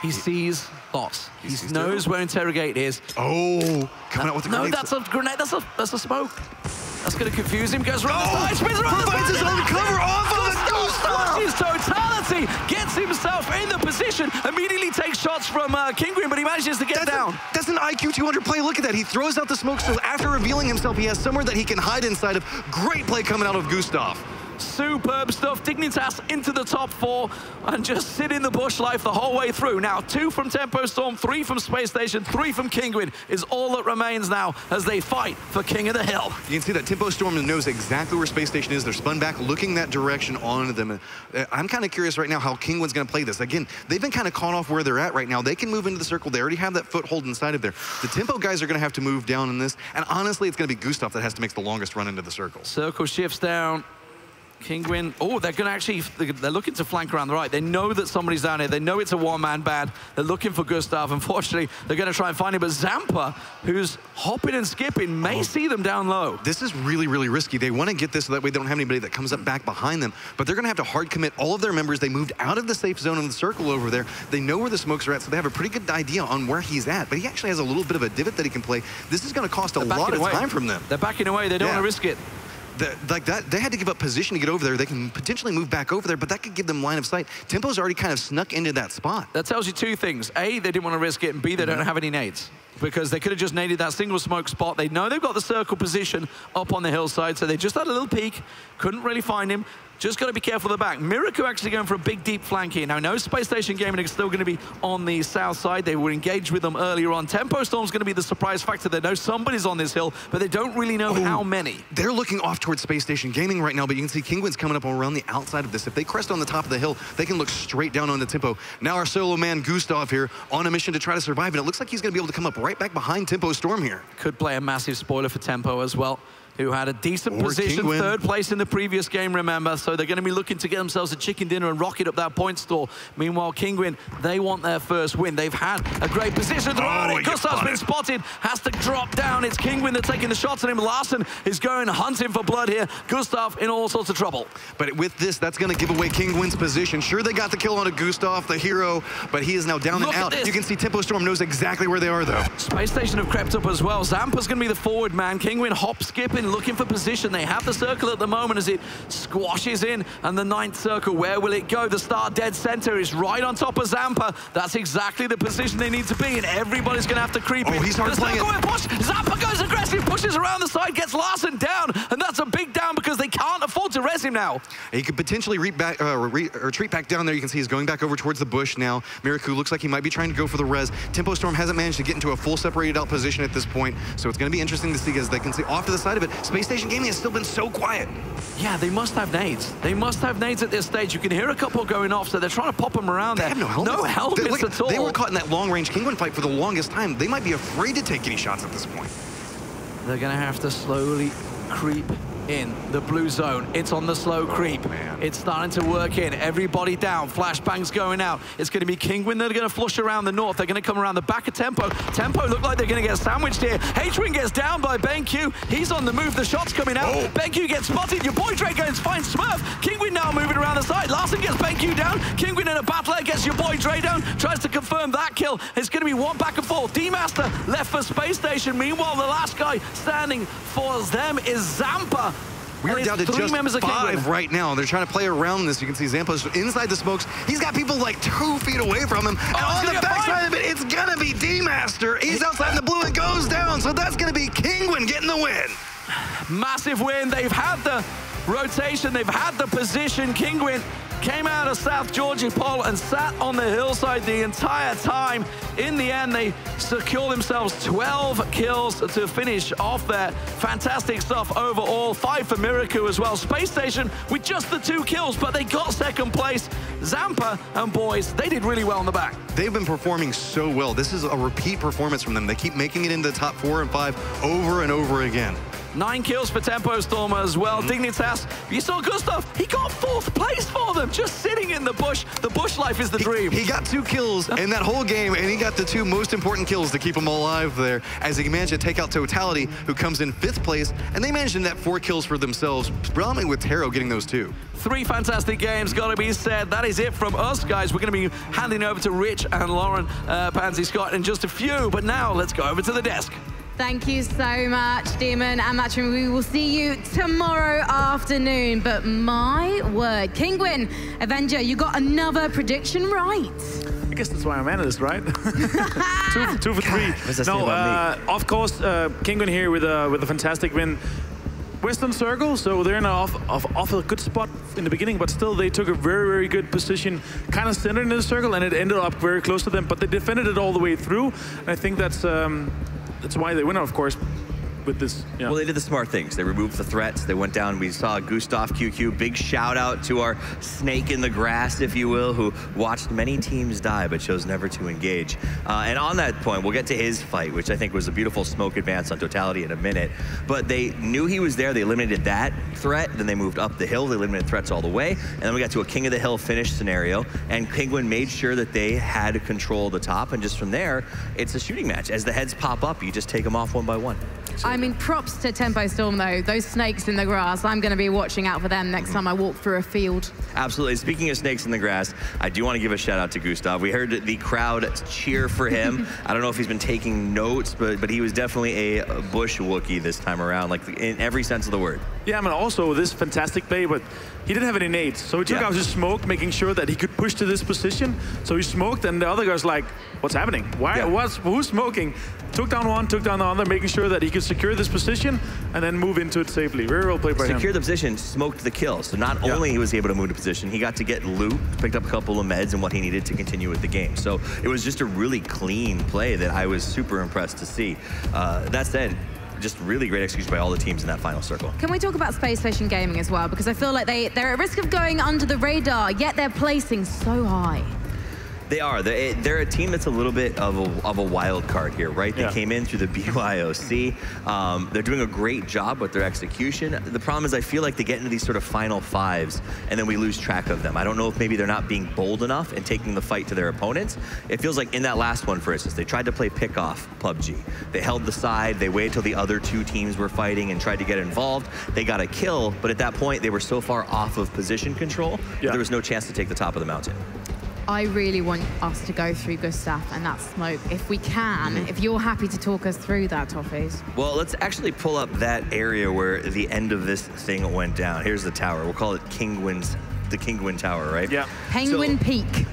He sees lots. He knows where Interrogate is. Oh, coming out with the grenade. No, that's a grenade. That's a smoke. That's going to confuse him. Goes around the side. Spins around the provides his own cover off of it. Flushes Totality. Gets himself in the position. Immediately takes shots from Kinguin, but he manages to get down. That's an IQ 200 play. Look at that. He throws out the smoke, so after revealing himself, he has somewhere that he can hide inside of. Great play coming out of Gustav. Superb stuff. Dignitas into the top 4 and just sit in the bush life the whole way through. Now 2 from Tempo Storm, 3 from Space Station, 3 from Kinguin is all that remains now as they fight for King of the Hill. You can see that Tempo Storm knows exactly where Space Station is. They're spun back, looking that direction on them. I'm kind of curious right now how Kinguin's going to play this. Again, they've been kind of caught off where they're at right now. They can move into the circle. They already have that foothold inside of there. The Tempo guys are going to have to move down in this, and honestly, it's going to be Gustav that has to make the longest run into the circle. Circle shifts down. Kinguin, oh, they're going to actually, they're looking to flank around the right. They know that somebody's down here. They know it's a one-man band. They're looking for Gustav. Unfortunately, they're going to try and find him. But Zampa, who's hopping and skipping, may see them down low. This is really, really risky. They want to get this so that way they don't have anybody that comes up back behind them. But they're going to have to hard commit all of their members. They moved out of the safe zone in the circle over there. They know where the smokes are at, so they have a pretty good idea on where he's at. But he actually has a little bit of a divot that he can play. This is going to cost a lot of time from them. They're backing away. They don't want to risk it. Like that, they had to give up position to get over there. They can potentially move back over there, but that could give them line of sight. Tempo's already kind of snuck into that spot. That tells you two things. A, they didn't want to risk it, and B, they don't have any nades. Because they could have just naded that single smoke spot. They know they've got the circle position up on the hillside, so they just had a little peek, couldn't really find him. Just got to be careful of the back. Miracle actually going for a big, deep flank here. Now, no Space Station Gaming is still going to be on the south side. They were engaged with them earlier on. Tempo Storm's going to be the surprise factor. They know somebody's on this hill, but they don't really know how many. They're looking off towards Space Station Gaming right now, but you can see Kinguin's coming up around the outside of this. If they crest on the top of the hill, they can look straight down on the Tempo. Now our solo man, Gustav, here on a mission to try to survive, and it looks like he's going to be able to come up right back behind Tempo Storm here. Could play a massive spoiler for Tempo as well, who had a decent position, Kinguin. third place in the previous game, remember, so they're going to be looking to get themselves a chicken dinner and rocket up that point stall. Meanwhile, Kinguin, they want their first win. They've had a great position. Gustav's been spotted, has to drop down. It's Kinguin that's taking the shots at him. Larson is going hunting for blood here. Gustav in all sorts of trouble. But with this, that's going to give away Kinguin's position. Sure, they got the kill on a Gustav, the hero, but he is now down and out. You can see Tempo Storm knows exactly where they are, though. Space Station have crept up as well. Zampa's going to be the forward man. Kinguin hop skipping, looking for position. They have the circle at the moment as it squashes in, and the 9th circle, where will it go? The star dead center is right on top of Zampa. That's exactly the position they need to be, and everybody's going to have to creep in. He's hard playing it. Push. Zampa goes aggressive, pushes around the side, gets Larson down, and that's a big down because they can't afford to res him now. He could potentially retreat back down there. You can see he's going back over towards the bush now. Miraku looks like he might be trying to go for the res. Tempo Storm hasn't managed to get into a full separated out position at this point, so it's going to be interesting to see, as they can see off to the side of it. Space Station Gaming has still been so quiet. Yeah, they must have nades. They must have nades at this stage. You can hear a couple going off, so they're trying to pop them around there. They have no helmets. No helmets at all. They were caught in that long-range Kinguin fight for the longest time. They might be afraid to take any shots at this point. They're going to have to slowly creep in the blue zone. It's on the slow creep. It's starting to work in. Everybody down. Flashbangs going out. It's going to be Kinguin that are going to flush around the north. They're going to come around the back of Tempo. Tempo look like they're going to get sandwiched here. H-Wing gets down by BenQ. He's on the move. The shot's coming out. BenQ gets spotted. Your boy Drake goes find Smurf. Kinguin now moving around the side. Larson gets BenQ down. Kinguin in a battler gets your boy Dre down. Tries to confirm that kill. It's going to be one back and forth. D-Master left for Space Station. Meanwhile, the last guy standing for them is Zampa. We're down to just 5 right now. They're trying to play around this. You can see Zampa's inside the smokes. He's got people like 2 feet away from him. And on the backside of it, it's going to be D-Master. He's outside in the blue and goes down. So that's going to be Kinguin getting the win. Massive win. They've had the rotation. They've had the position. Kinguin came out of South Georgia Pole and sat on the hillside the entire time. In the end, they secure themselves 12 kills to finish off there. Fantastic stuff overall. 5 for Miraku as well. Space Station with just the 2 kills, but they got second place. Zampa and boys, they did really well in the back. They've been performing so well. This is a repeat performance from them. They keep making it into the top 4 and 5 over and over again. 9 kills for Tempo Storm as well. Dignitas, you saw Gustav, he got 4th place for them, just sitting in the bush. The bush life is the dream. He got 2 kills in that whole game, and he got the 2 most important kills to keep him alive there, as he managed to take out Totality, who comes in 5th place, and they managed to net 4 kills for themselves, predominantly with Taro getting those 2. 3 fantastic games, gotta be said. That is it from us, guys. We're gonna be handing over to Rich and Lauren Pansy Scott in just a few, but now let's go over to the desk. Thank you so much, Demon and Matchroom. We will see you tomorrow afternoon. But my word, Kinguin, Avenger, you got another prediction right. I guess that's why I'm analyst, right? two for 3. No, of course, Kinguin here with a fantastic win. Western Circle, so they're in off a good spot in the beginning, but still they took a very, very good position, kind of centered in the circle, and it ended up very close to them, but they defended it all the way through. And I think that's why they win, of course. with this. Yeah. Well, they did the smart things. They removed the threats. They went down. We saw Gustav QQ. Big shout out to our snake in the grass, if you will, who watched many teams die but chose never to engage. And on that point, we'll get to his fight, which I think was a beautiful smoke advance on Totality in a minute. But they knew he was there. They eliminated that threat. Then they moved up the hill. They eliminated threats all the way. And then we got to a King of the Hill finish scenario. And Penguin made sure that they had control of the top. And just from there, it's a shooting match. As the heads pop up, you just take them off one by one. I mean, props to Tempo Storm, though. Those snakes in the grass, I'm going to be watching out for them next time I walk through a field. Absolutely. Speaking of snakes in the grass, I do want to give a shout out to Gustav. We heard the crowd cheer for him. I don't know if he's been taking notes, but he was definitely a bush Wookiee this time around, like in every sense of the word. Yeah, I mean, also this fantastic play, but he didn't have any nades. So he took out his smoke, making sure that he could push to this position. So he smoked, and the other guy's like, what's happening? Who's smoking? Took down one, took down the other, making sure that he could secure this position and then move into it safely. Very well played by him. Secured the position, smoked the kill. So not only was he able to move to position, he got to get loot, picked up a couple of meds and what he needed to continue with the game. So it was just a really clean play that I was super impressed to see. That said, just really great execution by all the teams in that final circle. Can we talk about Space Station Gaming as well? Because I feel like they're at risk of going under the radar, yet they're placing so high. They are. They're a team that's a little bit of a wild card here, right? They came in through the BYOC. They're doing a great job with their execution. The problem is I feel like they get into these sort of final fives and then we lose track of them. I don't know if maybe they're not being bold enough and taking the fight to their opponents. It feels like in that last one, for instance, they tried to play pick-off PUBG. They held the side, they waited till the other two teams were fighting and tried to get involved. They got a kill, but at that point they were so far off of position control that there was no chance to take the top of the mountain. I really want us to go through Gustav and that smoke, if we can, if you're happy to talk us through that, Toffees. Well, let's actually pull up that area where the end of this thing went down. Here's the tower. We'll call it the Kingwin Tower, right? Yeah. Penguin Peak.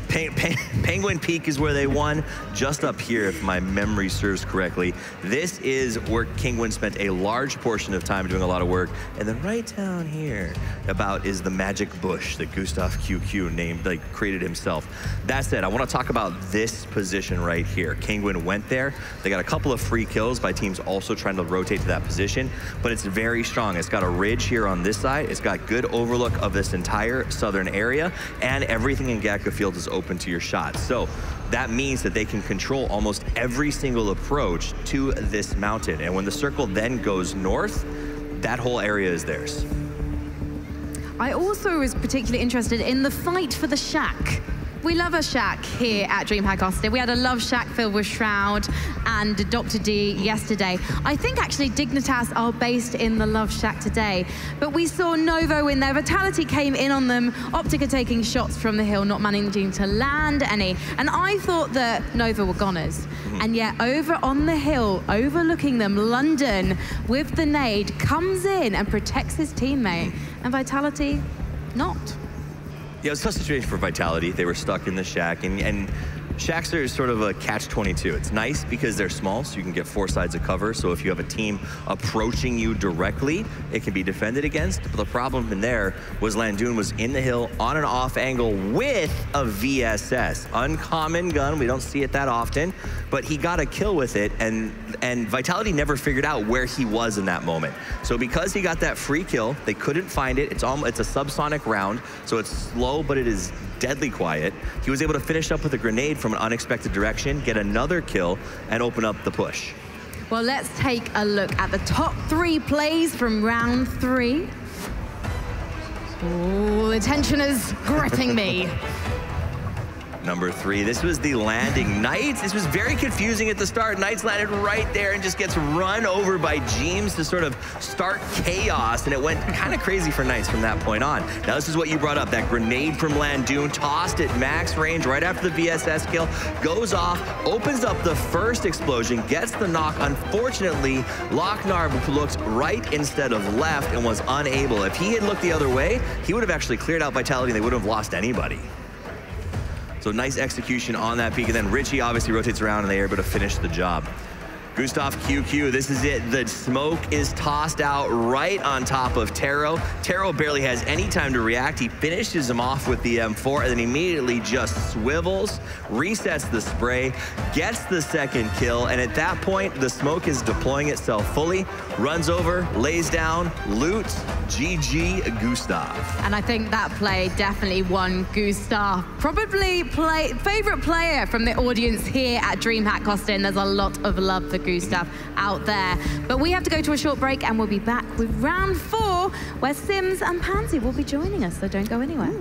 Penguin Peak is where they won, just up here, if my memory serves correctly. This is where Kingwin spent a large portion of time doing a lot of work. And then right down here is the magic bush that Gustav QQ created himself. That said, I want to talk about this position right here. Kingwin went there. They got a couple of free kills by teams also trying to rotate to that position, but it's very strong. It's got a ridge here on this side. It's got good overlook of this entire southern area, and everything in Gacka Field is open to your shots. So that means that they can control almost every single approach to this mountain. And when the circle then goes north, that whole area is theirs. I also was particularly interested in the fight for the shack. We love a shack here at DreamHack Austin. We had a love shack filled with Shroud and Dr. D yesterday. I think actually Dignitas are based in the love shack today. But we saw Novo in there. Vitality came in on them. Optica taking shots from the hill, not managing to land any. And I thought that Novo were goners. And yet over on the hill, overlooking them, London with the nade comes in and protects his teammate. And Vitality, not. Yeah, it was a tough situation for Vitality. They were stuck in the shack, and shacks are sort of a catch-22. It's nice because they're small, so you can get four sides of cover. So if you have a team approaching you directly, it can be defended against. But the problem in there was Landoon was in the hill on an off angle with a VSS. Uncommon gun, we don't see it that often, but he got a kill with it, and Vitality never figured out where he was in that moment. So because he got that free kill, they couldn't find it. It's a subsonic round, so it's slow, but it is deadly quiet. He was able to finish up with a grenade from an unexpected direction, get another kill, and open up the push. Well, let's take a look at the top 3 plays from round 3. Oh, the tension is gripping me. Number 3, this was the landing. Knights, this was very confusing at the start. Knights landed right there and just gets run over by Jeems to sort of start chaos, and it went kind of crazy for Knights from that point on. Now this is what you brought up, that grenade from Landoon, tossed at max range right after the VSS kill, goes off, opens up the first explosion, gets the knock. Unfortunately, Lochnar looked right instead of left and was unable. If he had looked the other way, he would have actually cleared out Vitality and they wouldn't have lost anybody. So nice execution on that peak, and then Richie obviously rotates around and they are able to finish the job. Gustav QQ, this is it. The smoke is tossed out right on top of Taro. Taro barely has any time to react. He finishes him off with the M4 and then immediately just swivels, resets the spray, gets the second kill, and at that point, the smoke is deploying itself fully, runs over, lays down, loot, GG Gustav. And I think that play definitely won Gustav. Probably favorite player from the audience here at DreamHack Austin. There's a lot of love for Gustav out there. But we have to go to a short break and we'll be back with round 4 where Sims and Pansy will be joining us, so don't go anywhere.